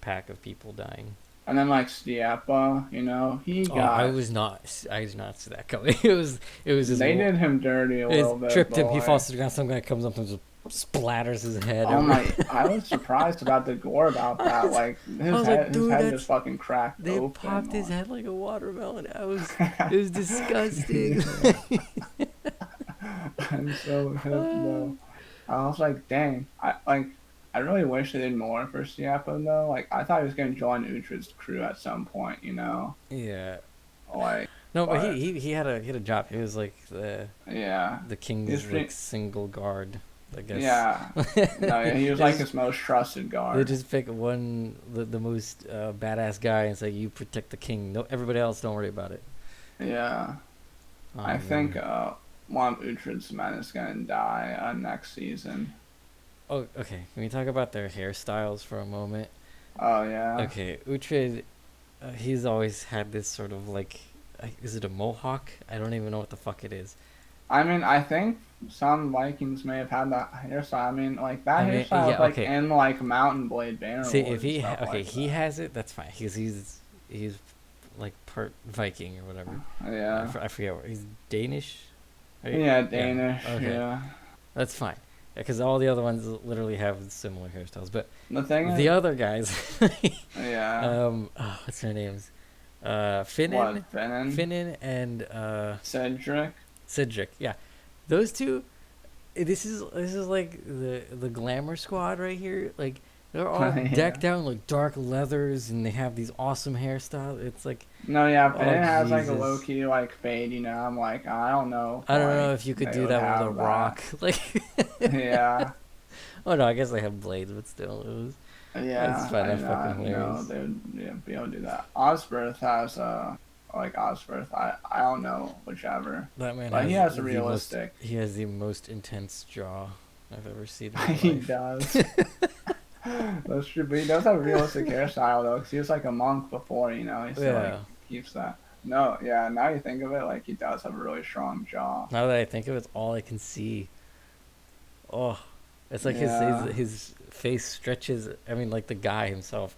pack of people dying.
And then like Stiepa, you know, he
Oh, I
got
was not. I did not see that coming. It was just.
they did him dirty a
It
little bit,
tripped
but
him. He
like
falls to the ground. Some guy comes up and just splatters his head
oh
everywhere.
my, I was surprised about the gore about that. Like
I was like,
his
dude,
head
that's
just fucking cracked
they
open.
popped his
Like.
head like a watermelon. It was disgusting.
I'm so hip though. I was like, dang, I really wish they did more for Stiepa though. Like I thought he was gonna join Uhtred's crew at some point, you know.
Yeah.
Like,
No, but
but
he had a job. He was like
yeah,
the
he's
king's like
pretty.
single guard, I guess.
Yeah, no, yeah, he was
They
like
just
his most trusted
they
guard.
just pick the most badass guy and say you protect the king. No, everybody else don't worry about it.
Yeah,
Oh
I think
man.
one of Uhtred's men is gonna die next season.
Oh, okay. Can we talk about their hairstyles for a moment?
Oh yeah.
Okay, Uhtred, he's always had this sort of like, is it a mohawk? I don't even know what the fuck it is.
I mean, I think some Vikings may have had that hairstyle. I mean, like that
I mean,
hairstyle was
yeah,
like
okay.
in like Mountain Blade Banner
See, if
Wars and
he
stuff
okay,
like
he
that.
has it. That's fine. He's like part Viking or whatever.
Yeah.
I forget what he's Danish, right?
Yeah,
Yeah.
Danish.
Okay,
Yeah.
that's fine. Because all the other ones literally have similar hairstyles, but
The thing
the
is,
other guys,
yeah.
what's their names? Finnan,
What Finnan,
Finnan, and
Cedric.
Cedric. Yeah, those two. This is like the glamour squad right here. Like they're all
Yeah.
decked out in like dark leathers, and they have these awesome hairstyles. It's like,
No, yeah,
oh
Finnan has like a low
Jesus.
key like fade. You know, I'm like, I don't know.
I don't know
Like
if you could
they
do
would
that with a
have that.
rock. Like,
Yeah.
oh no, I guess they have blades, but still,
Yeah,
that's fine.
I
That's fucking
know, you know,
hilarious.
they would be able to do that. Osberth has like Osberth, I don't know, whichever.
That man
But he
has
has a
the most.
realistic.
He has the most intense jaw I've ever seen in my
He
life.
does. That's true, but he does have a realistic hairstyle though, because he was like a monk before, you know. He still like
Yeah.
keeps that. No, yeah. Now you think of it, like he does have a really strong jaw.
Now that I think of it, it's all I can see. Oh, it's like
Yeah.
his face stretches. I mean, like the guy himself,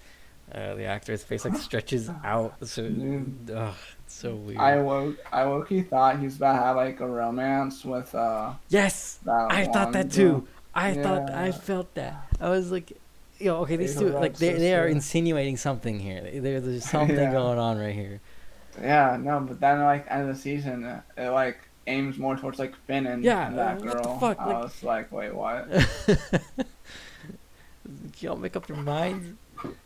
the actor's face like stretches out. So,
Dude,
it's so
I
weird.
woke. I woke. He thought he's about to have like a romance with
Yes,
that
I thought
one
that
girl.
too. I
Yeah.
felt that. I was like, okay, these
He's
two
her
like they are
sister.
insinuating something here. There's something
Yeah.
going on right here.
Yeah, no, but then like end of the season, it like aims more towards like Finn and
Yeah,
that
what the
girl.
fuck?
I
Like,
was like, wait, what?
y'all make up your minds.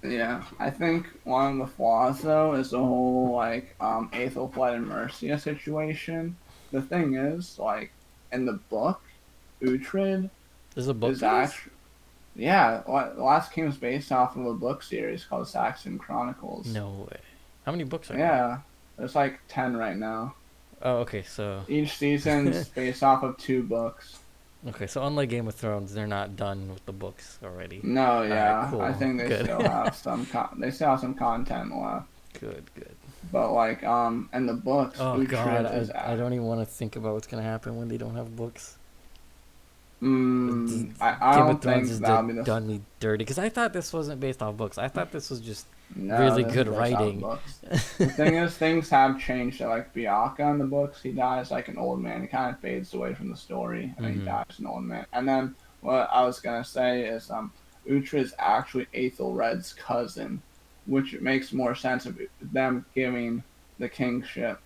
Yeah, I think one of the flaws though is the whole like Aethelflaed and Mercia situation. The thing is, like in the book, Uhtred
There's a book
is
for this?
actually yeah. The Last King is based off of a book series called Saxon Chronicles.
No way. How many books are there?
Yeah, there's like 10 right now.
Oh, okay. So
Each season's based off of 2 books.
unlike Game of Thrones, they're not done with the books already.
No,
All right,
yeah,
cool.
I think they
Good.
still have they still have some content left.
Good, good.
But like in the books,
Oh God,
Uhtred is
I don't even want to think about what's gonna happen when they don't have books.
I
Game
don't
of Thrones
think
has
that'll be the
done me dirty because I thought this wasn't based off books. I thought this was just
no,
really
this
good
is based off
writing.
books. The thing is, things have changed. Like Bianca in the books, he dies like an old man. He kind of fades away from the story, and he
Mhm.
dies an old man. And then what I was gonna say is Uhtred is actually Aethelred's cousin, which makes more sense of them giving the kingship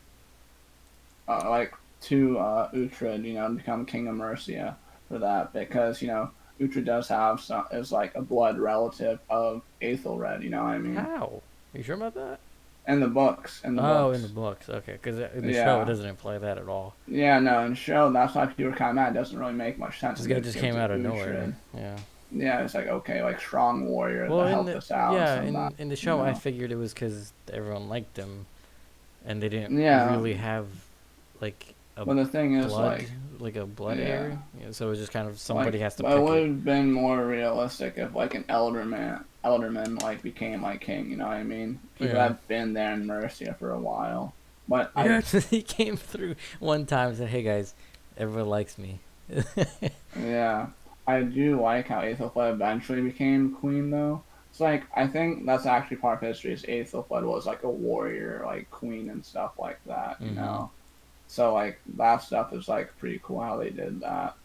like to Uhtred, to become king of Mercia for that because Uhtred does have some is like a blood relative of Aethelred. You know what I mean?
How? Are you sure about that?
In the books, in the
Oh, in the
books.
books. Okay, because in the show it
Yeah.
doesn't imply that at all.
Yeah, no, in the show, that's why people were kind of mad. It doesn't really make much sense
This
to
guy
give
just
give it
came
to
out of nowhere.
Uhtred.
Yeah.
Yeah, it's like, okay, like, strong warrior
Well,
that
in
helped
the
us out and
yeah,
some of that,
in the
you
show, I
know?
figured it was because everyone liked him, and they didn't
Yeah,
really have like a
but the thing is,
blood,
like,
like a blood
yeah,
heir. So it was just kind of
like,
somebody has to
but it
pick
would
it.
have been more realistic if, like, an elderman, like, became, like, king, you know what I mean? He would
Yeah.
have been there in Mercia for a while. But
Yeah, he came through one time and said, "Hey guys, everyone likes me."
yeah, I do like how Aethelflaed eventually became queen, though. It's like I think that's actually part of history. Is Aethelflaed was like a warrior, like queen and stuff like that, you
Mm-hmm.
know. So like that stuff is like pretty cool how they did that,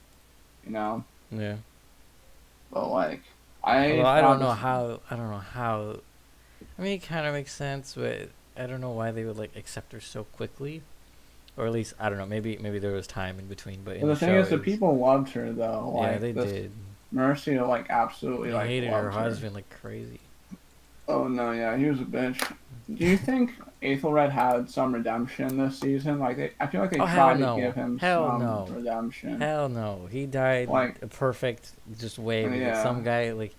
you know.
Yeah.
But like
Although
I
I don't
found
know
this,
how. I don't know how. I mean, it kind of makes sense, but I don't know why they would like accept her so quickly. Or at least I don't know. Maybe there was time in between, but
but
in the
the thing
show
is, the
is
people loved her though.
yeah,
Like
they
this
did.
Mercia, like absolutely
They
like
hated her
loved her.
husband like crazy.
Oh no, yeah, he was a bitch. Do you think Aethelred had some redemption this season? Like I feel like they
Oh hell
tried to give
no,
him
hell
some
no,
redemption.
hell no. He died
Like
a perfect just way with it.
yeah,
Some guy like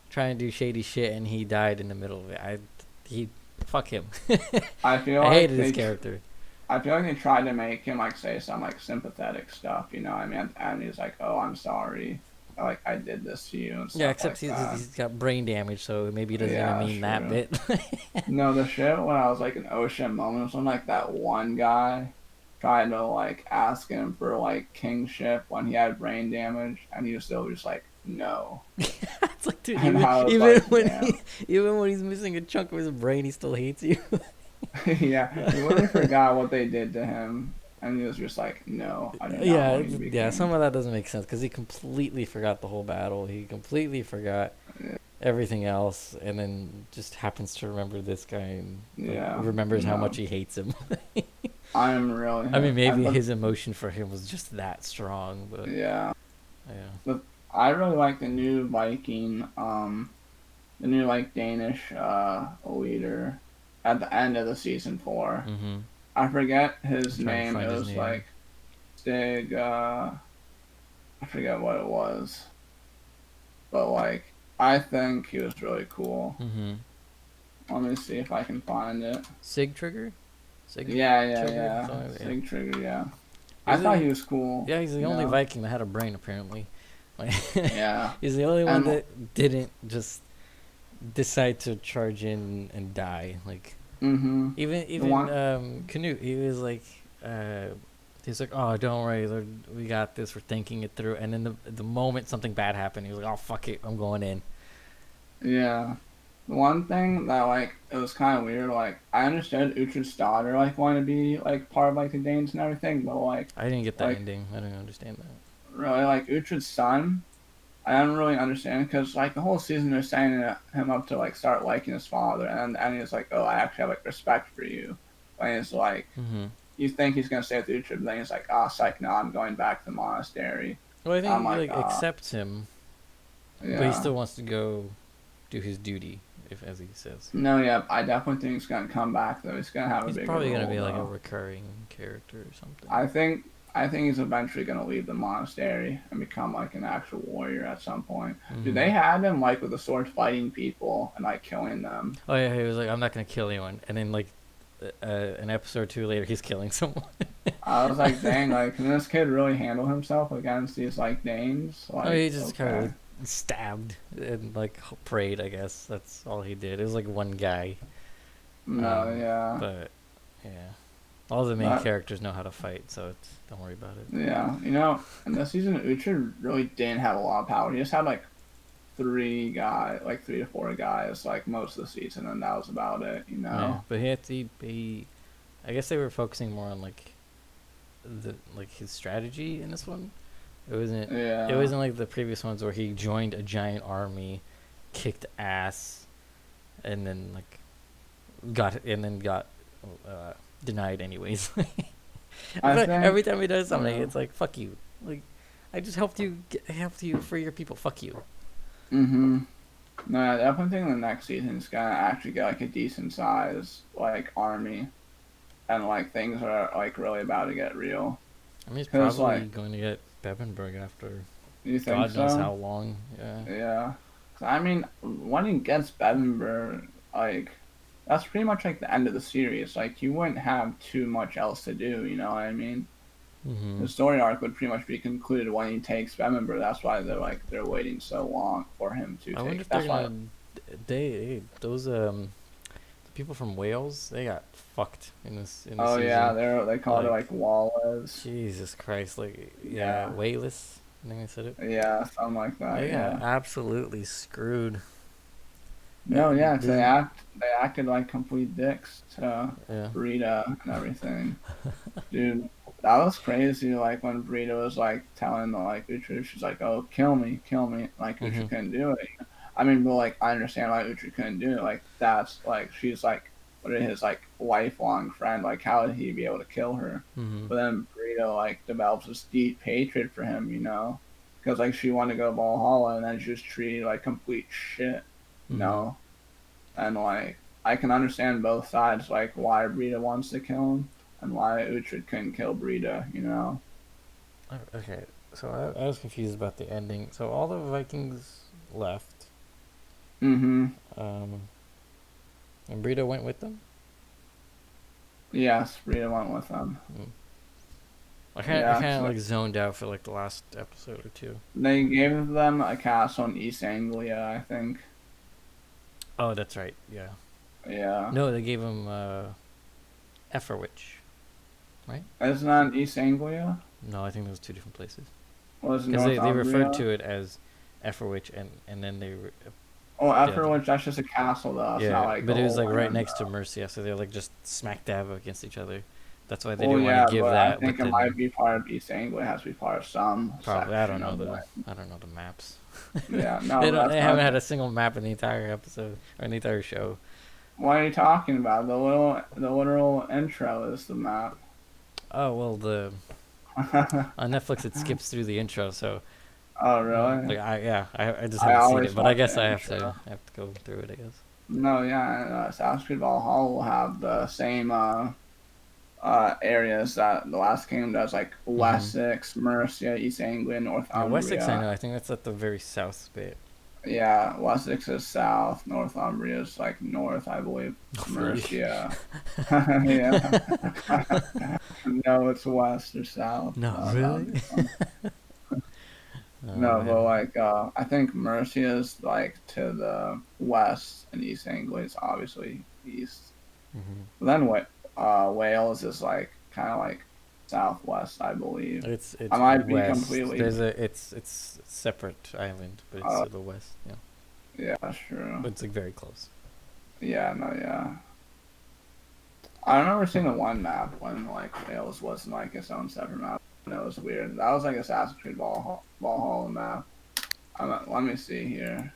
trying to do shady shit and he died in the middle of it. He fuck him.
I feel
I
like
hated his character.
I feel like they tried to make him like say some like sympathetic stuff. You know, I mean, and he's like, "Oh, I'm sorry, like I did this to you" and
Yeah,
stuff
except
like that.
he's got brain damage, so maybe he doesn't even
Yeah,
mean that
true.
bit.
No, the shit when I was like in Ocean Moments when like that one guy tried to like ask him for like kingship when he had brain damage, and he was still just like, "No."
It's like, dude,
And I was
even
like,
when
damn.
even when he's missing a chunk of his brain, he still hates you.
Yeah, he literally forgot what they did to him, and he was just like, "No, I do not
Yeah,
want you to be
yeah.
king."
Some of that doesn't make sense because he completely forgot the whole battle. He completely forgot everything else, and then just happens to remember this guy and like
Yeah,
remembers how much
no,
he hates him.
I'm really,
I mean, maybe
but
his emotion for him was just that strong, but
yeah,
yeah.
but I really like the new Viking, the new like Danish leader at the end of the season 4.
Mm-hmm.
I forget
I'm
his
trying to
name. It
find his
was
name.
like Stig. I forget what it was, but like I think he was really cool.
Mm-hmm.
Let me see if I can find it.
Sig Trigger? Sig
Yeah, yeah,
Trigger?
yeah.
Something like that.
Stig Trigger. Yeah, I
He's
thought
the
he was cool.
Yeah, he's the
You
only
know.
Viking that had a brain apparently. Like,
Yeah,
he's the only one
and
that didn't just decide to charge in and die. Like even
the
even
one.
Canute, he was like he's like, "Oh, don't worry, we got this. We're thinking it through." And then the moment something bad happened, he was like, "Oh, fuck it, I'm going in."
Yeah. The one thing that like it was kind of weird, like I understood Uhtred's daughter like wanted to be like part of like the Danes and everything, but
I didn't get that
like
ending. I didn't understand that.
really like Uhtred's son, I don't really understand because like the whole season they're setting him up to like start liking his father, and he's like, oh, I actually have like respect for you, and it's like
Mm-hmm.
you think he's gonna stay with Uhtred, but then he's like, ah, psych, no, I'm going back to the monastery.
Well, I think
I'm
he
like,
like accepts him, but he
yeah.
still wants to go do his duty, if as he says.
No, yeah, I definitely think he's gonna come back though. He's gonna have a
He's
bigger
probably gonna
role
be like a
though.
recurring character or something.
I think he's eventually gonna leave the monastery and become like an actual warrior at some point. Dude,
Mm-hmm.
they had him like with the sword fighting people and like killing them.
Oh yeah, he was like, "I'm not gonna kill anyone," and then like an episode or two later, he's killing someone.
I was like, dang, like can this kid really handle himself against these like Danes?
Oh,
Like,
he just kind of
okay.
like stabbed and like prayed. I guess that's all he did. It was like one guy.
No, yeah.
But yeah, all the main
But
characters know how to fight, so don't worry about it.
yeah, in this season Uhtred really didn't have a lot of power. He just had like 3 to 4 guys, like most of the season, and that was about it.
Yeah, but he had to be. I guess they were focusing more on like the like his strategy in this one, It wasn't. It
Yeah.
wasn't like the previous ones where he joined a giant army, kicked ass, and then got uh, denied anyways.
I think.
Every time he does something,
Yeah.
it's like fuck you. Like I just helped you. Helped you for your people. Fuck you.
Mm-hmm. No, I definitely think the next season's gonna actually get like a decent size like army, and like things are like really about to get real.
I mean, he's
Cause
probably
like,
going to get Bebenberg after
you think
God knows
so?
how long. Yeah.
Yeah. 'Cause, I mean, when he gets Bevenberg, like that's pretty much like the end of the series. Like you wouldn't have too much else to do. You know what I mean?
Mhm.
The story arc would pretty much be concluded when he takes Bevenberg. That's why they're waiting so long for him to
I wonder
take.
if they're
That's why.
gonna. Those the people from Wales, they got fucked in this
Oh yeah,
season.
they called it
Like
like Wallace.
Jesus Christ, like yeah,
Yeah.
Wayless. I think I said it.
Yeah, something like that.
They got
Yeah.
absolutely screwed.
No, yeah, 'cause
This,
they acted like complete dicks to
yeah.
Rita and everything. Dude, that was crazy. Like when Rita was like telling the like Uhtred, she's like, "Oh, kill me." Like Uhtred
Mhm.
couldn't do it. I mean, but like I understand why Uhtred couldn't do it. Like that's like she's like what is his like lifelong friend. Like how would he be able to kill her?
Mhm.
But then Rita like develops this deep hatred for him, you know, because like she wanted to go to Valhalla and then she was treated like complete shit, you
Mhm.
know. And like I can understand both sides, like why Brita wants to kill him and why Uhtred couldn't kill Brita, you know.
Okay, so I was confused about the ending. So all the Vikings left,
Mm-hmm.
um, and Brito went with them.
Yes, Brita went with them.
Mm. I
Yeah,
kind of
'cause
like zoned out for like the last episode or two.
they gave them a castle in East Anglia, I think.
Oh, that's right. Yeah.
Yeah.
No, they gave him Efferwich, right?
Isn't that in East Anglia?
No, I think those two different places.
Was it
Because they referred
Northumbria?
to it as Efferwich, and then
Oh,
yeah,
after which that's just a castle though. It's not
yeah,
like the
but it was
whole
like right
land.
next to Mercia, so they're like just smack dab against each other. That's why they
Well,
didn't want to
yeah,
give
but I
that. But
think it
then
might be part of East Anglia. It has to be part of some
probably
section of it.
I don't know the maps.
Yeah, no,
They
that's
haven't
not.
had a single map in the entire episode or in the entire show.
What are you talking about? The literal intro is the map.
Oh well, the on Netflix it skips through the intro, so
Oh, really?
like I just
I
haven't seen
always
it, but I
watch
guess
the intro.
I have to go through it. I guess.
No, yeah, Assassin's Creed Valhalla will have the same areas that the last kingdom does, like
Mhm.
Wessex, Mercia, East Anglia,
Yeah, Wessex I
Northumbria.
know. I think that's at the very south bit.
Yeah, Wessex is south, Northumbria is like north, I believe.
Oh really?
Mercia. Yeah. No, it's west or south.
No,
That would
really?
be fun.
Oh
No, but
man.
like I think Mercia is like to the west, and East Anglia is obviously east.
Mhm.
But then what? Wales is like kind of like southwest, I believe. I
It's
might be
west.
completely.
There's a it's a separate island, but it's
Uh,
to the west. Yeah,
yeah, that's true.
but it's like very close.
Yeah, no, yeah. I remember seeing the one map when like Wales wasn't like its own separate map. And it was weird. That was like Assassin's Creed Valhalla map. Let me see here.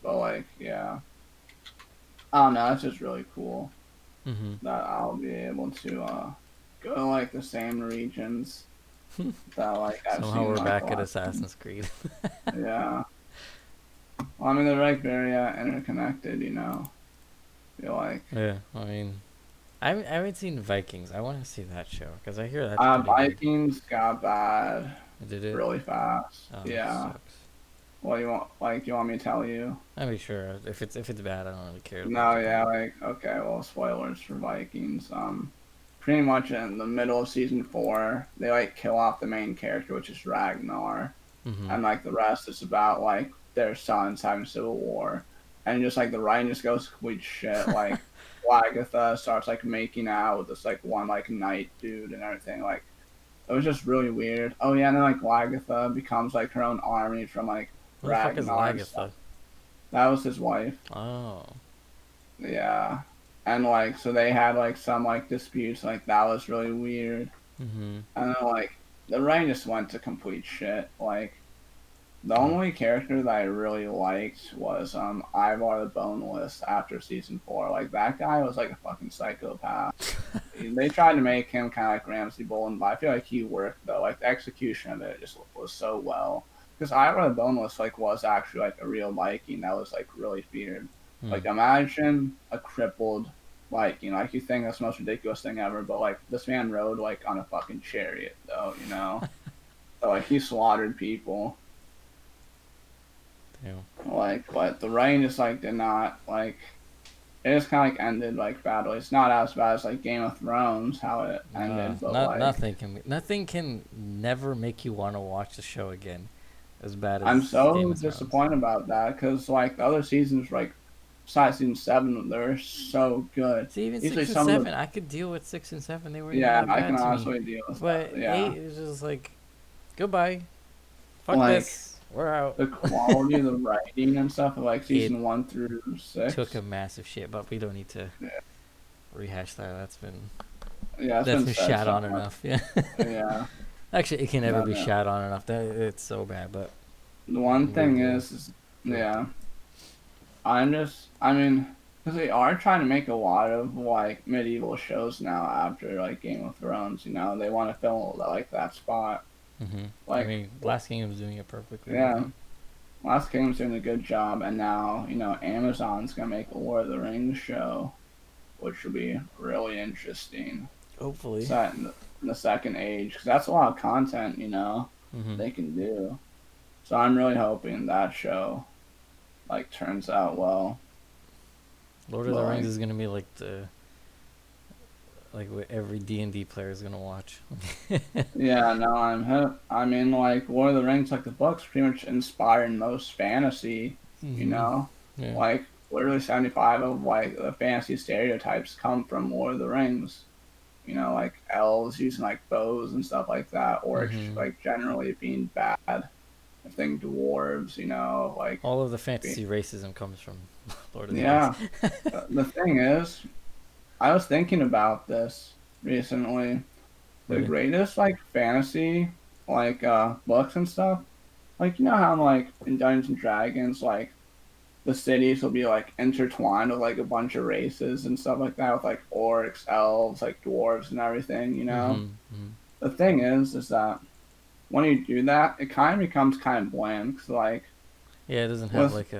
But like, yeah. I don't know. It's just really cool
Mhm.
that I'll be able to go to like the same regions that like I've
Somehow
seen
we're
like the
back at
last.
Assassin's Creed.
Yeah. Well, I mean, they're like very interconnected, you know. Feel like
Yeah, I mean, I haven't seen Vikings. I want to see that show because I hear that's pretty good.
Vikings got bad
Did it?
really fast.
Oh, that
Yeah.
sucks.
What do you want? Like, do you want me to tell you?
I mean, sure. If it's bad, I don't really care about
No,
it.
yeah, like okay. Well, spoilers for Vikings. Pretty much in the middle of season 4, they like kill off the main character, which is Ragnar,
Mhm.
and like the rest is about like their sons having civil war, and just like the writing just goes complete shit. Like Lagatha starts like making out with this like one like knight dude and everything. Like it was just really weird. Oh yeah, and then like Lagatha becomes like her own army from like
Who the fuck is
Ragnar and stuff.
Lagatha?
That was his wife.
Oh.
Yeah. And like so they had like some like disputes, like that was really weird.
Mhm.
And then like the writing just went to complete shit. Like, the
Oh.
only character that I really liked was Ivar the Boneless after season 4. Like, that guy was like a fucking psychopath. They tried to make him kind of like Ramsey Bolton, but I feel like he worked though. Like, the execution of it just was so well. Because Ivar the Boneless like was actually like a real Viking that was like really feared.
Hmm.
Like, imagine a crippled Viking. Like, you think that's the most ridiculous thing ever, but like this man rode like on a fucking chariot though. So like he slaughtered people.
Damn.
Like, but the rain just like did not like it just kind of like ended like badly. It's not as bad as like Game of Thrones how it ended, but
Not
like
nothing can never make you want to watch the show again, as bad
I'm
as Game
so
of Thrones.
disappointed about that because like the other seasons, like besides season 7, they're so good.
See, even
Usually
six and
some of the
seven, I could deal with 6 and 7. They weren't even
yeah,
that
I can
bad to me.
honestly deal with that.
But
Yeah,
8 is just like, goodbye. Fuck
like
this. We're out.
the quality of the writing and stuff of like
It
season 1 through
took
6.
a massive shit, but we don't need to
Yeah,
rehash that.
yeah, it's
That's
been
been
said
shat
so
on
much.
enough. Yeah.
Yeah,
Actually, it can never
no,
be
no.
shat on enough. That it's so bad, but
The one
we'll
thing
go
is
go with
yeah.
it.
I mean, because they are trying to make a lot of like medieval shows now after like Game of Thrones. They want to fill like that spot.
I
Like,
mean, Last Kingdom's doing it perfectly right
yeah,
now.
Last Kingdom's doing a good job, and now Amazon's gonna make a Lord of the Rings show, which will be really interesting.
Hopefully.
Set in the Second Age, because that's a lot of content
hmm
they can do. So I'm really hoping that show like turns out well.
Lord of
But
the Rings
like
is gonna be like what every D&D player is gonna watch.
yeah, no, I'm hip. I mean, like, Lord of the Rings, like, the books pretty much inspired most fantasy, you
hmm
know?
Yeah.
Like, literally 75 of, like, the fantasy stereotypes come from Lord of the Rings. Like, elves using, like, bows and stuff like that, orcs,
hmm
like, generally being bad. I think dwarves, like,
All of the
being...
fantasy racism comes from Lord of the Rings.
Yeah. The thing is, I was thinking about this recently. The
Really?
greatest like fantasy like books and stuff. Like how like in Dungeons and Dragons like the cities will be like intertwined with like a bunch of races and stuff like that with like orcs, elves, like dwarves and everything.
hmm
The thing is that when you do that, it kind of becomes kind of bland because like
Yeah, it doesn't have
with
like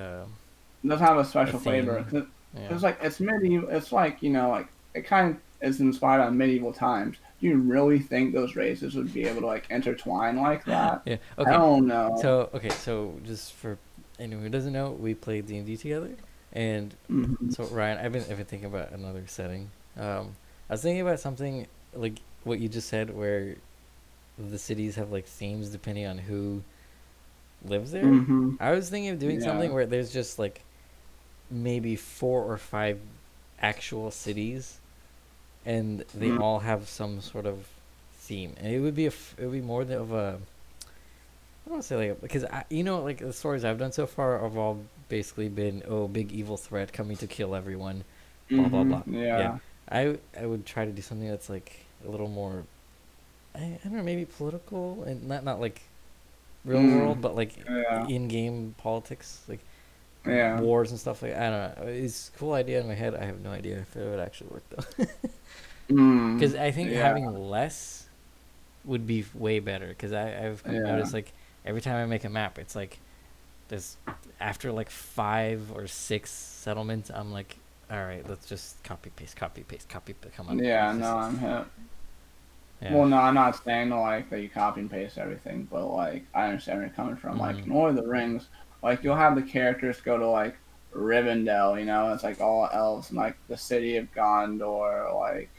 it doesn't have a
a
special flavor
theme.
because
Yeah.
like it's medieval. It's like like it kind of is inspired on medieval times. Do you really think those races would be able to like intertwine like that?
Yeah.
I
Okay.
don't know.
So just for anyone who doesn't know, we played D&D together, and
Hmm.
so Ryan, I've been thinking about another setting. I was thinking about something like what you just said, where the cities have like themes depending on who lives there.
Hmm.
I was thinking of doing
Yeah.
something where there's just like maybe 4 or 5 actual cities, and they
Mm.
all have some sort of theme, and it would be more of a, I don't want to say like, because like the stories I've done so far have all basically been, oh, big evil threat coming to kill everyone, blah blah
Hmm.
blah. Yeah,
Yeah.
I would try to do something that's like a little more, I don't know, maybe political and not like real
Mm.
world, but like
Yeah.
in game politics, like
Yeah.
wars and stuff like, I don't know. It's a cool idea in my head. I have no idea if it would actually work though. Because
Mm.
I think
Yeah.
having less would be way better. Because I've come to
Yeah.
notice like every time I make a map, it's like there's after like 5 or 6 settlements, I'm like, all right, let's just copy paste, copy paste, copy. Come on,
Yeah.
it's
No,
just
I'm hip.
yeah.
Well, no, I'm not saying like that you copy and paste everything, but like I understand where you're coming from. Like
hmm
in Lord of the Rings, like you'll have the characters go to like Rivendell, it's like all elves and like the city of Gondor, like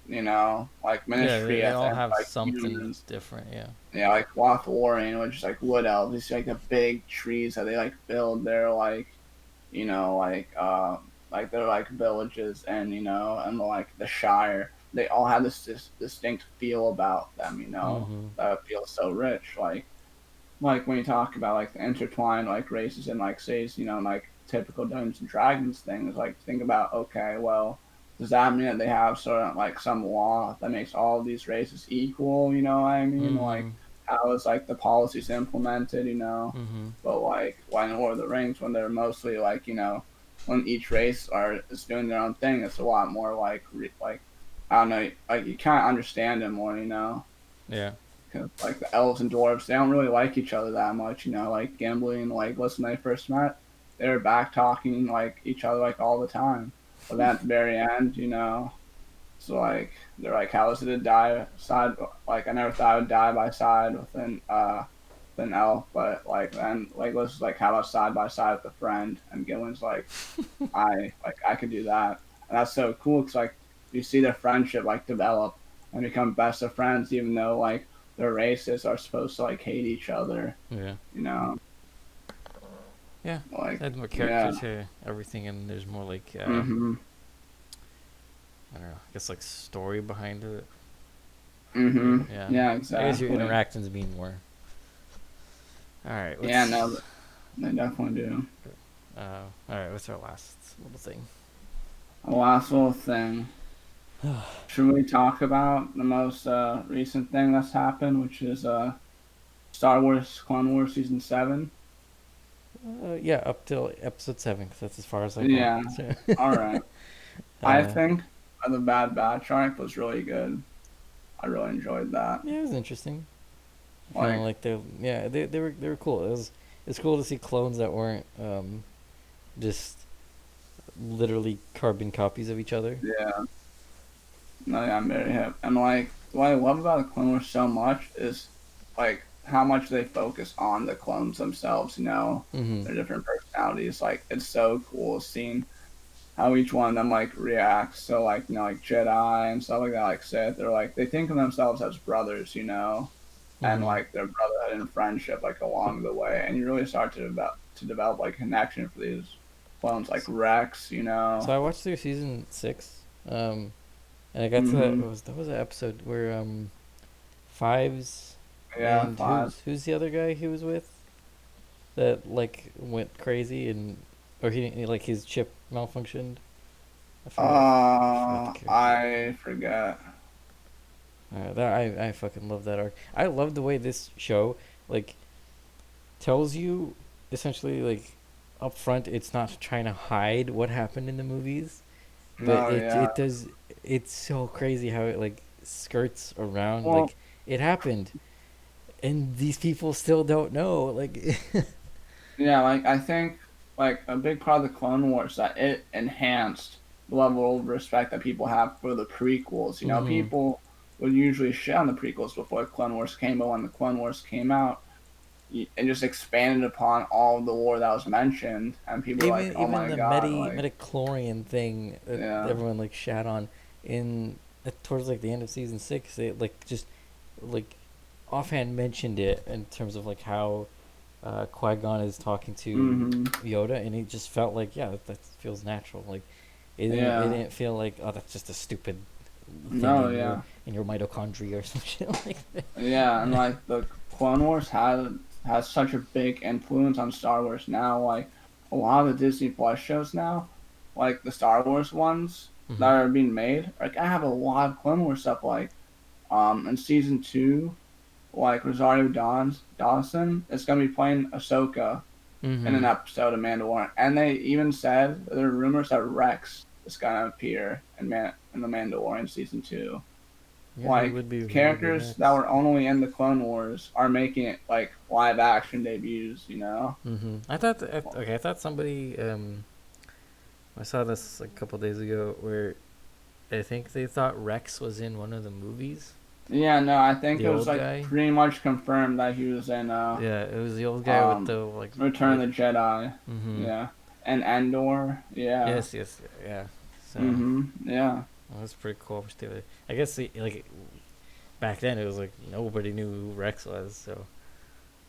Yeah,
Ministry
they
of
all have
like
something
humans.
different. Yeah.
Yeah, like Lothlorien, which is like wood elves. These like the big trees that they like build their you know, like uh they're like villages and like the Shire. They all have this distinct feel about them,
hmm
that feels so rich. Like when you talk about like the intertwined like races and like says, like typical Dungeons and Dragons things, like think about okay, well, does that mean that they have sort of like some law that makes all of these races equal? You know what I mean? Like,
Mm-hmm.
how is like the policies implemented? You know,
Mm-hmm.
but like, why in Lord of the Rings when they're mostly like, when each race is doing their own thing, it's a lot more like like I don't know, like you kind of understand it more. You know.
Yeah.
Cause like the elves and dwarves, they don't really like each other that much, you know. Like Gimli and Legolas when they first met, they were back talking like each other like all the time. But then at the very end, so like they're like, "How is it to die side?" Like I never thought I would die by side with an elf, but like then Legolas is like, "How about side by side with a friend?" And Gimli's like, I could do that." And that's so cool because like you see their friendship like develop and become best of friends, even though like their races are supposed to like hate each other.
Yeah.
You know,
Yeah.
like
Add more character
yeah,
to everything, and there's more like
mhm,
I don't know. I guess like story behind it.
mhm,
Yeah.
yeah,
I guess your
exactly.
interactions mean more. All right.
Yeah,
Let's.
no, they definitely do.
All right. What's our last little thing?
The last little thing. Should we talk about the most recent thing that's happened, which is Star Wars Clone Wars season 7?
Yeah, up till episode 7, 'cause that's as far as I got.
Yeah.
So,
All right. I
uh,
think the Bad Batch arc was really good. I really enjoyed that.
yeah, it was interesting. Feeling
Like,
like they were cool. It's cool to see clones that weren't just literally carbon copies of each other.
yeah, no, yeah, I'm very hip. And like, what I love about the Clone Wars so much is like how much they focus on the clones themselves.
Mm-hmm.
Their different personalities. Like, it's so cool seeing how each one of them like reacts. So like, like Jedi and stuff like that. Like Sith, they're like they think of themselves as brothers. And
Mm-hmm.
like their brotherhood and friendship like along the way, and you really start to develop like connection for these clones like Rex.
So I watched through season 6, and I got to that.
Mm-hmm.
That was an episode where Fives
Yeah,
and
five.
who's the other guy he was with that like went crazy and or like his chip malfunctioned. I forgot the character.
I forget.
I fucking love that arc. I love the way this show like tells you essentially like up front it's not trying to hide what happened in the movies, but
No, yeah.
it does. It's so crazy how it like skirts around
Well,
like it happened, and these people still don't know. Like,
yeah. Like I think like a big part of the Clone Wars that it enhanced the level of respect that people have for the prequels.
hmm
People would usually shit on the prequels before the Clone Wars came, but when the Clone Wars came out, it just expanded upon all of the lore that was mentioned, and people were like, "Oh
even
my
the
god!" Like,
metachlorian thing that
yeah,
everyone like shat on in towards like the end of season 6, they like just like offhand mentioned it in terms of like how Qui-Gon is talking to
mm-hmm,
Yoda, and it just felt like that feels natural. Like it
yeah,
didn't feel like, oh, that's just a stupid thing
no,
in
yeah,
your mitochondria or some shit like
yeah, and
that.
like the Clone Wars has such a big influence on Star Wars now. Like a lot of the Disney Plus shows now, like the Star Wars ones that
hmm
are being made, like I have a lot of Clone Wars stuff. Like, in season 2, like Rosario Dawson is gonna be playing Ahsoka in an
hmm
episode of Mandalorian, and they even said there are rumors that Rex is gonna appear in the Mandalorian season 2.
Yeah,
Like
who would be
characters that
next?
were only in the Clone Wars are making it like live action debuts.
I thought okay, I thought somebody I saw this like, a couple days ago where I think they thought Rex was in one of the movies.
Yeah, no, I think
The
it was
old
like
guy.
pretty much confirmed that he was in
Yeah, it was the old guy with
um
the like
Return of the Jedi.
mhm.
Yeah, and Endor. Yeah.
Yes, yeah. So
Yeah.
well, that's pretty cool. I guess like back then it was like nobody knew who Rex was. So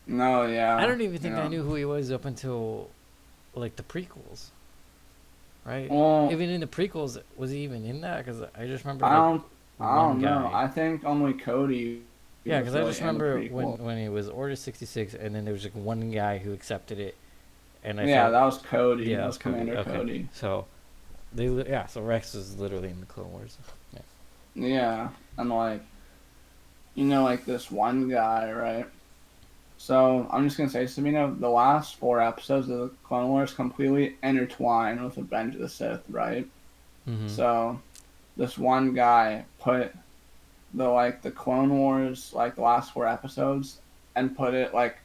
No.
I
Yeah.
don't even think I
Yeah.
knew who he was up until like the prequels, right?
Well,
Even in the prequels, was he even in that? Because I just remember
I
like
don't. I
one
don't know.
guy.
I think only Cody
Yeah,
was
because I
really
just
in the
remember
prequel.
when it was Order 66, and then there was like one guy who accepted it, and I
Yeah,
thought,
that was Cody.
yeah,
That
it
was
was Cody.
Commander
Okay,
Cody.
so Yeah. So Rex is literally in the Clone Wars. Yeah.
Yeah, and like like this one guy, right? So I'm just gonna say, Sabina, the last 4 episodes of the Clone Wars completely intertwine with Revenge of the Sith, right?
Mhm.
So this one guy put the Clone Wars like the last 4 episodes and put it like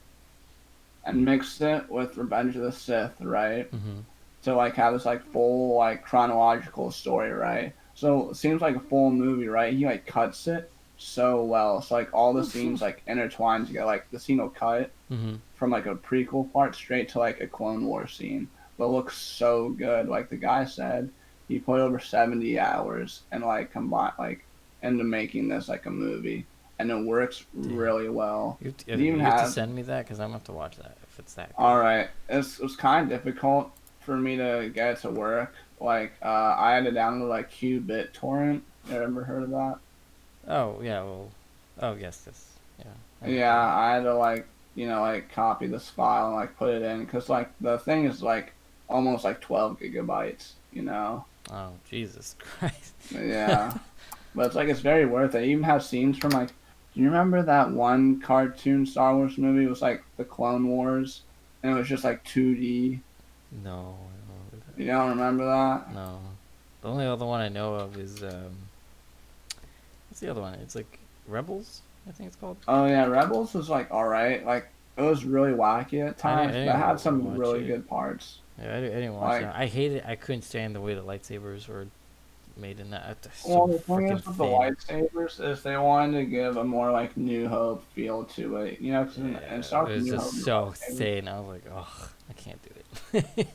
and mixed it with Revenge of the Sith, right?
Mhm.
To like have this like full like chronological story, right? So it seems like a full movie, right? He like cuts it so well. So like all the scenes like intertwine together. Like the scene will cut
Mhm.
from like a prequel part straight to like a Clone Wars scene. But it looks so good. Like the guy said, he put over 70 hours and like combine like into making this like a movie, and it works
Damn.
really well.
You
They even
have to
have
send me that because I'm gonna have to watch that if it's that
all
good.
right. It was kind of difficult for me to get it to work. Like, I had to download like Qbit torrent. You ever heard of that?
Oh yeah. Well. Oh yes. Yes. Yeah. I've
Yeah,
heard of
I had to like like copy this file and like put it in because like the thing is like almost like 12 gigabytes.
it. Oh Jesus Christ.
Yeah, but it's like it's very worth it. It even have scenes from like, do you remember that one cartoon Star Wars movie? It was like the Clone Wars, and it was just like 2D.
No. I don't remember
You don't remember
that.
that?
No. The only other one I know of is what's the other one? It's like Rebels. I think it's called.
Oh yeah, Rebels was like all right. Like it was really wacky at
I
times, but it
didn't
had some
watch
really
it.
good parts.
Yeah, I didn't watch it.
Like,
I hated. I couldn't stand the way the lightsabers were made in that. They're
well,
so
the thing
freaking
is with the
thin.
lightsabers is they wanted to give a more like New Hope feel to it. Because in
Yeah,
Star
it
Wars
was
New
just
Hope, the
so
lightsabers.
thin. I was like, oh, I can't do it.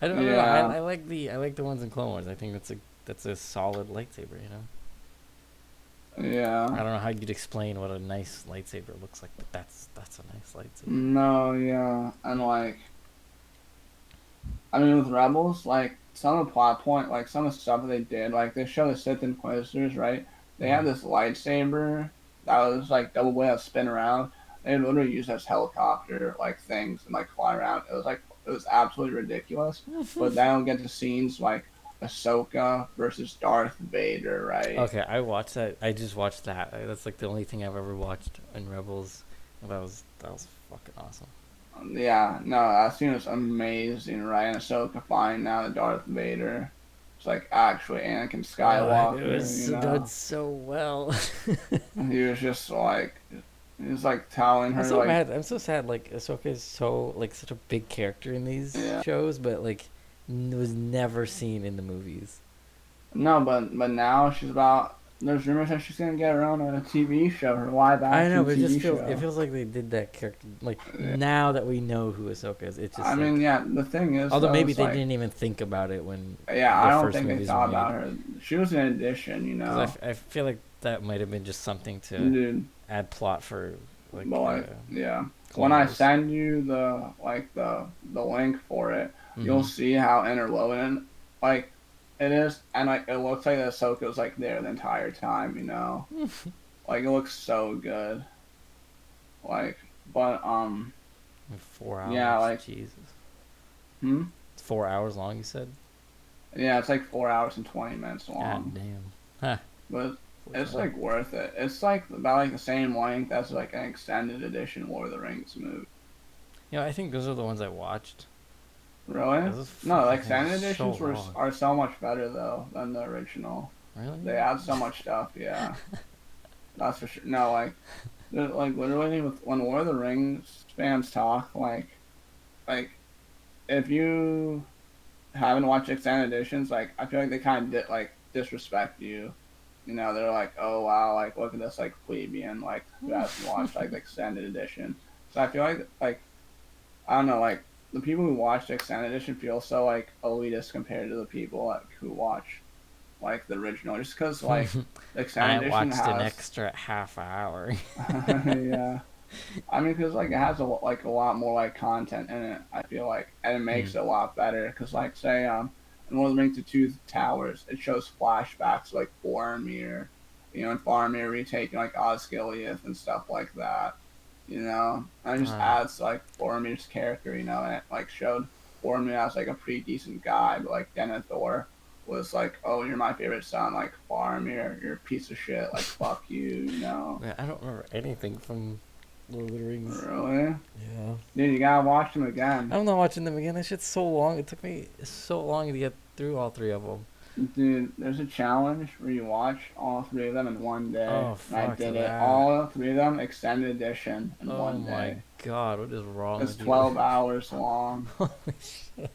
I don't know.
Yeah,
I like the ones in Clone Wars. I think that's a solid lightsaber. I
yeah.
don't know how you'd explain what a nice lightsaber looks like, but that's a nice lightsaber.
No, yeah, and like I mean with Rebels, like some of the plot point, like some of the stuff that they did, like they show the Sith Inquisitors, right? They
Mm-hmm.
had this lightsaber that was like double blade spin around. They would literally use as helicopter like things and like fly around. It was absolutely ridiculous. But then we get to scenes like Ahsoka versus Darth Vader, right?
Okay, I watched that. I just watched that. That's like the only thing I've ever watched in Rebels. That was fucking awesome.
Yeah, no, that scene was amazing, right? And Ahsoka finding out that Darth Vader is like actually Anakin
Oh, it
Skywalker,
was done so well.
He was just like, he was like telling
I'm
her
so
like,
mad. I'm so sad. Like Ahsoka is so like such a big character in these
yeah,
shows, but like was never seen in the movies.
no, but now she's about. There's rumors that she's gonna get her own TV show, her live
I know,
action
but
TV
it
show.
feels like they did that character like
Yeah.
now that we know who Ahsoka is. It's
I
just
mean,
like
yeah, the thing is
although
though,
maybe
it's
they
like,
didn't even think about it when
yeah, I
the
don't
first
think they
movies were
thought
made.
about her. She was an addition.
Because I feel like that might have been just something to
Dude.
add plot for
But
like
like, yeah, when
Clone
I
Wars.
send you the link for it, you'll
Mm-hmm.
see how interwoven like it is, and like it looks like Ahsoka was like there the entire time. Like it looks so good. Like, but
4 hours.
yeah, like
Jesus.
hmm,
It's 4 hours long. You said.
yeah, it's like 4 hours and 20 minutes
God
long,
damn. Huh.
but
What's
it's
that?
like worth it. It's like about like the same length as like an extended edition Lord of the Rings movie.
I think those are the ones I watched.
Really?
Those
No, like
fucking
extended
so
editions
long.
are so much better though than the original.
Really?
They add so much stuff. Yeah, that's for sure. No, like literally with when Lord of the Rings fans talk, like if you haven't watched extended editions, like I feel like they kind of disrespect you. They're like, oh wow, like look at this like plebeian like who hasn't watched like the extended edition. So I feel like I don't know, like the people who watch the extended edition feel so like elitist compared to the people like who watch like the original, just because like the extended
I
edition
watched an
has
extra half hour.
yeah. I mean, because like it has a lot more like content in it. I feel like, and it
Hmm.
makes it a lot better. Because like say in one of the Ring to Two Towers, it shows flashbacks like Boromir, and Boromir retaking like Osgiliath and stuff like that. And it just
Uh,
adds like Boromir's character. And it like showed formed me as like a pretty decent guy, but like Denethor was like, oh, you're my favorite son, like Faramir, you're a piece of shit, like fuck you, you know.
Man, I don't remember anything from Lord of the Rings.
Really?
Yeah.
Dude, you gotta watch them again.
I'm not watching them again. That shit's so long. It took me so long to get through all three of them.
Dude, there's a challenge where you watch all three of them in one day.
Oh,
And I
fuck
did it.
that.
All three of them, extended edition, in
Oh
one
my
day.
god, what is wrong
It's
with
12
you?
hours long.
Holy shit.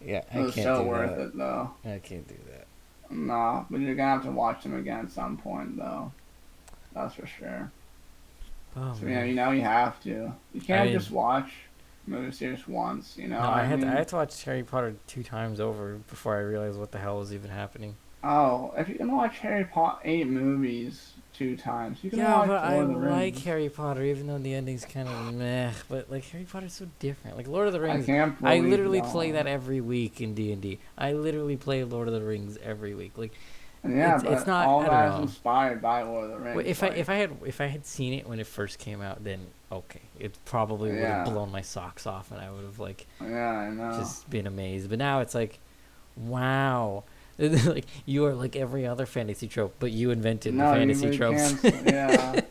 Yeah, I
It was
can't
so
do
worth
that.
it, though.
I can't do that.
Nah, but you're gonna have to watch them again at some point, though. That's for sure.
Oh
So,
man.
you know you have to. You can't
I mean,
just watch movie series once, you know
no,
what I mean?
I had to watch Harry Potter 2 times over before I realized what the hell was even happening.
Oh, if you can watch Harry Potter 8 movies 2 times, you can
Yeah,
watch
but I
Lord of the
like
Rings.
Harry Potter, even though the ending's kind of meh. But like Harry Potter's so different. Like Lord of the
I
Rings,
can't
I
believe
literally
you
play that
don't.
every week in D&D. I literally play Lord of the Rings every week. Like
And yeah,
it's
but
not.
all
I don't
that is
know.
inspired by Lord of the
Well,
Rings.
if
Like,
I had seen it when it first came out, then okay, it probably would have
yeah,
blown my socks off, and I would have like
yeah, I know.
just been amazed. But now it's like, wow, like you are like every other fantasy trope, but you invented the
No, you
fantasy
really
tropes.
can't. Yeah,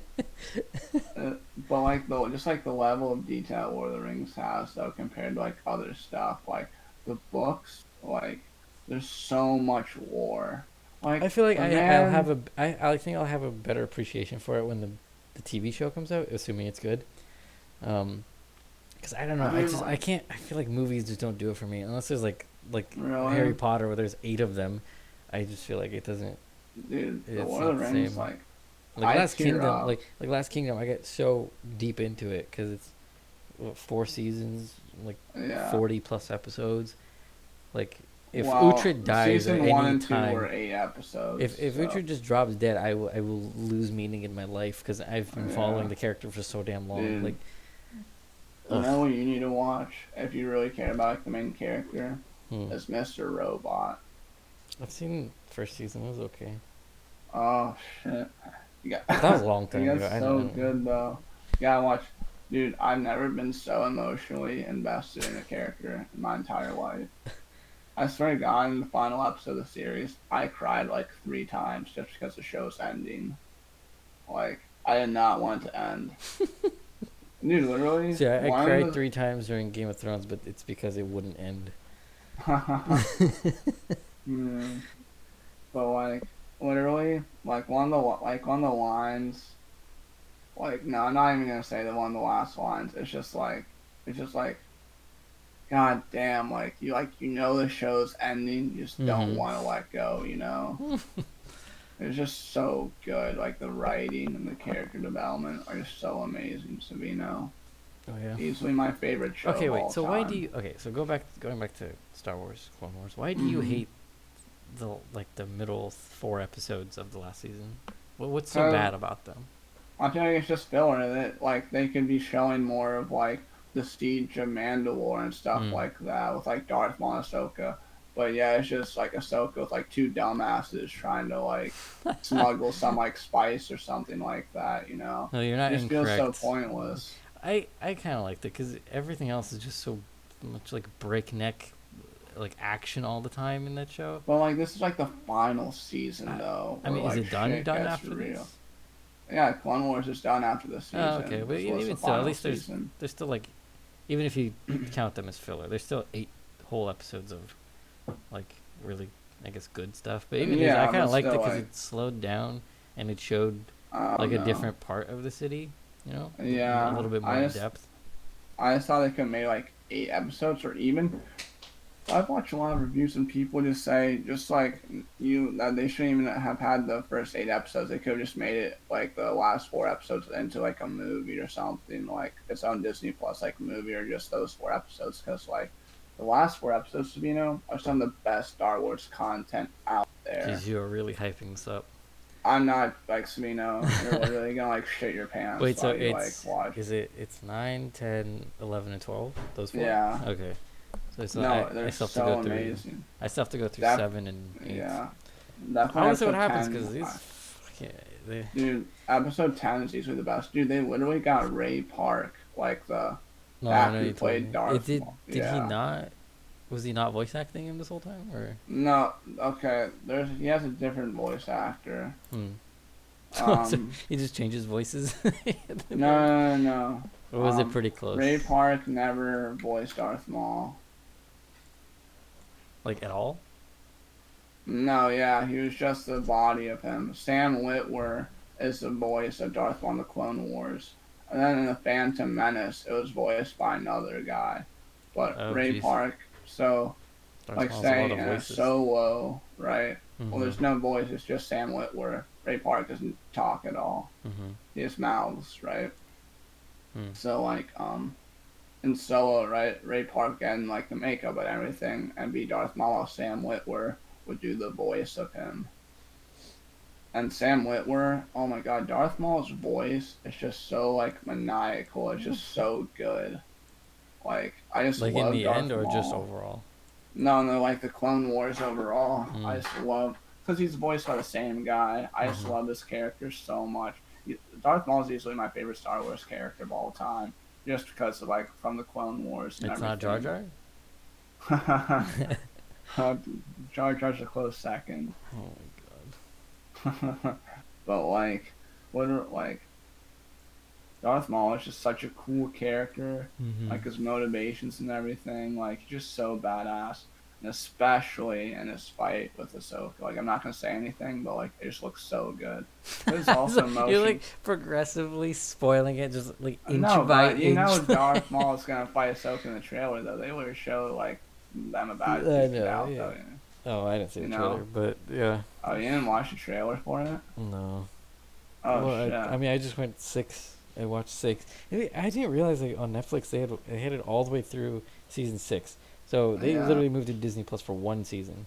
but like the just like the level of detail Lord of the Rings has, though, compared to like other stuff, like the books, like there's so much war.
I
Like
feel like
the
I'll have
man,
I think I'll have a better appreciation for it when the TV show comes out, assuming it's good. Because I don't know,
I mean,
I
like
can't. I feel like movies just don't do it for me unless there's like Harry
really,
Potter where there's 8 of them. I just feel like it doesn't.
dude, the
It's
Lord
not
of
the
the Rings,
same.
like
Like
I
Last
tear
Kingdom,
up.
like Last Kingdom, I get so deep into it because it's what, 4 seasons, like
Yeah.
40 plus episodes. Like if
Well,
Uhtred dies at
season one
any
and two
time,
were 8 episodes,
if
so
Uhtred just drops dead, I will lose meaning in my life because I've been
yeah,
following the character for so damn long. Like,
dude. You
ugh.
know what you need to watch if you really care about like, the main character
Hmm.
is Mr. Robot.
I've seen first season. It was okay.
Oh shit, you got
That was a long
you
time
got
ago. I
so
don't know.
good though. You gotta watch, dude. I've never been so emotionally invested in a character in my entire life. I swear to God, in the final episode of the series, I cried like 3 times just because the show's ending. Like I did not want it to end. Dude, literally,
See, I
one
cried
of
3 times during Game of Thrones, but it's because it wouldn't end.
the Hmm. But like literally, like one of the lines, like no, I'm not even gonna say the one of the last lines. It's just like, God damn, like you know the show's ending, you just don't
Mm-hmm.
want to let go, you know. It's just so good. Like the writing and the character development are just so amazing. Savino,
Oh yeah.
easily my favorite show
Okay,
of
wait.
all
So why do
time.
you? Okay, so going back to Star Wars, Clone Wars. Why do you
Mm-hmm.
hate the middle 4 episodes of the last season? What's so
So
bad about them?
I feel like it's just filler that like they could be showing more of like the siege of Mandalore and stuff
Hmm.
like that with like Darth Maul and Ahsoka. But yeah, it's just like Ahsoka with like 2 dumbasses trying to like smuggle some like spice or something like that, you know?
No, you're
It
not
just feels so
incorrect.
pointless.
I kind of liked it because everything else is just so much like breakneck, like action all the time in that show.
But like this is like the final season
I,
though,
I
where
mean, is
like
it done
shit
done
gets
after
real.
this?
Yeah, Clone Wars is done after this
Oh, okay,
season.
but
This was the
even still, at
final
least
season.
there's still like, even if you count them as filler, there's still 8 whole episodes of like really, I guess, good stuff. But even these, I
Yeah,
kind
but
of liked it
still
because
like
it slowed down and it showed
I
like
don't
a
know.
different part of the city, a
Yeah,
little bit more in depth.
I just thought they could have made like 8 episodes or even. I've watched a lot of reviews and people just say just like you that they shouldn't even have had the first 8 episodes. They could have just made it like the last 4 episodes into like a movie or something like its own Disney Plus like movie or just those 4 episodes because like the last 4 episodes, are some of the best Star Wars content out there.
Jeez, you are really hyping this up.
I'm not like Sabino. You're literally gonna like shit your pants
Wait, so
while you like watch.
it's 9, 10, 11, and 12? Those four?
Yeah.
Okay. So
No,
I
they're
still have to
so
go through.
amazing.
I still have to go through
Def
7 and 8.
yeah.
I
Definitely
want to see what
episode
happens
10.
because these, fucking,
Dude, episode 10 is easily the best. Dude, they literally got Ray Park, like the
No,
The
I know
actor
you
who
told
played
me. It
Darth
did.
Maul.
Did he
Yeah.
not? Was he not voice acting him this whole time, or?
No, okay. He has a different voice actor.
Hmm. So
Um,
he just changes voices.
no.
Or was it pretty close?
Ray Park never voiced Darth Maul.
Like at all?
No, yeah, he was just the body of him. Sam Witwer is the voice of Darth Maul in the Clone Wars. And then in the Phantom Menace, it was voiced by another guy. But
Oh,
Ray
jeez.
Park, so,
Darth
like,
Maul's a lot
say,
of
in a
voices.
solo, right? Well,
Mm-hmm.
there's no voice, it's just Sam Witwer. Ray Park doesn't talk at all.
Mm-hmm.
He just mouths, right?
Mm.
So, like, in Solo, right, Ray Park and, like, the makeup and everything, and be Darth Maul, while Sam Witwer would do the voice of him. And Sam Witwer, oh my god, Darth Maul's voice is just so, like, maniacal. It's just so good. Like, I just
Like in
love
the end,
Darth
or just
Maul.
overall?
No, like the Clone Wars overall. I
Mm.
just love, because he's voiced by the same guy. I just
Mm-hmm.
love this character so much. Darth Maul is easily my favorite Star Wars character of all time, just because of, like, from the Clone Wars and
It's not Jar
everything.
Jar.
Jar Jar's a close second.
Oh
But like, like Darth Maul is just such a cool character.
my god. Mm-hmm.
Like his motivations and everything. Like he's just so badass, and especially in his fight with Ahsoka. Like I'm not gonna say anything, but like it just looks so good. There's also
So you're
motion.
like progressively spoiling it, just like inch
No,
by
but you know
inch.
Darth Maul is gonna fight Ahsoka in the trailer though. They would show like them about
I
it
know,
out
yeah.
though.
Oh, I didn't see
You
the
know?
trailer, but yeah,
Oh, you didn't watch the trailer for it?
no.
Oh
Well,
shit.
I mean, I just went 6. I watched 6. I didn't realize like on Netflix they had it all the way through season 6. So they
Yeah.
literally moved to Disney Plus for one season,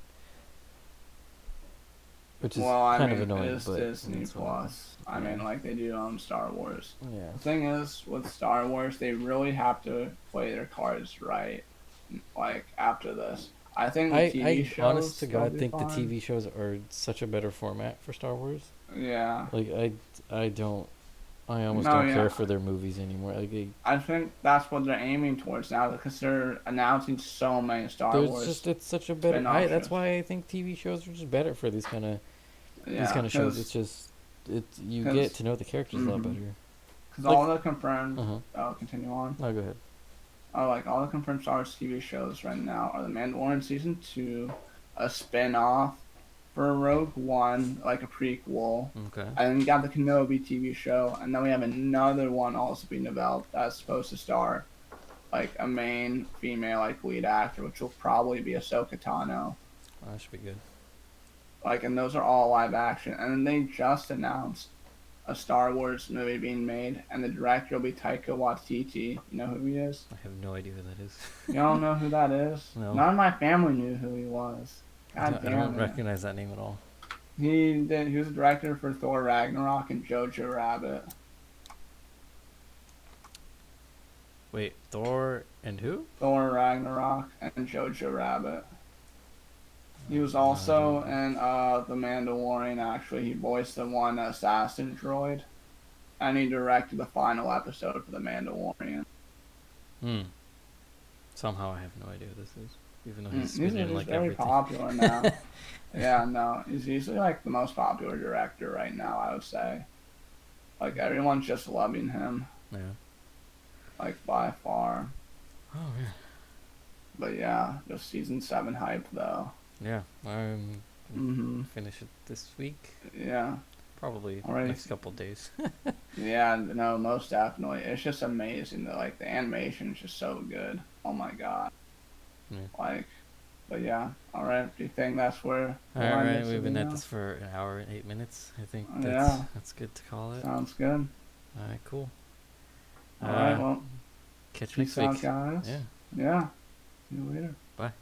which is
Well, I
kind
mean,
of annoying.
it is
But
Disney
it's whatever.
Plus. I
Yeah.
mean, like they do on Star Wars.
Yeah.
The thing is, with Star Wars, they really have to play their cards right. Like after this, I think the TV
I
shows
honest to
will
God
be
think the
fine.
TV shows are such a better format for Star Wars.
Yeah.
Like I don't I almost
No,
don't
yeah.
care for their movies anymore. Like
I think that's what they're aiming towards now because they're announcing so many Star
there's
Wars.
just it's such a better.
spin-off
That's
shows.
why I think TV shows are just better for these kind of shows. It's just you get to know the characters a lot
Mhm.
better.
Because
Like-
all the confirmed.
Uh huh.
Oh, continue on.
Oh, go ahead.
Oh, like all the confirmed Star Wars TV shows right now are The Mandalorian season 2, a spin-off for Rogue One, like a prequel,
Okay.
and then you got the Kenobi TV show, and then we have another one also being developed that's supposed to star like a main female like lead actor, which will probably be Ahsoka Tano.
Oh, that should be good.
Like, and those are all live action, and then they just announced a Star Wars movie being made, and the director will be Taika Waititi. You know who he is?
I have no idea who that is.
You don't know who that is?
No.
None of my family knew who he was. God
I
damn
don't
it.
recognize that name at all.
He was the director for Thor Ragnarok and Jojo Rabbit.
Wait, Thor and who?
Thor Ragnarok and Jojo Rabbit. He was also in The Mandalorian, actually. He voiced the one assassin droid. And he directed the final episode for The Mandalorian.
Hmm. Somehow I have no idea who this is, even though he's
He's
been in
just
like
very
everything.
popular now. Yeah, no. He's easily like the most popular director right now, I would say. Like, everyone's just loving him.
Yeah.
Like, by far.
Oh yeah.
But yeah, just season 7 hype, though.
Yeah. I'm
Mm-hmm.
finish it this week.
Yeah.
Probably
Alright.
next couple days.
Yeah, no, most definitely. It's just amazing that like the animation is just so good. Oh my god.
Yeah.
Like, but yeah. All right. Do you think that's where?
All right, we've been at this for an hour and 8 minutes. I think that's good to call it.
Sounds good.
All right, cool.
All right. Well,
Catch you
peace
next
out,
week.
guys.
Yeah.
Yeah. See you later.
Bye.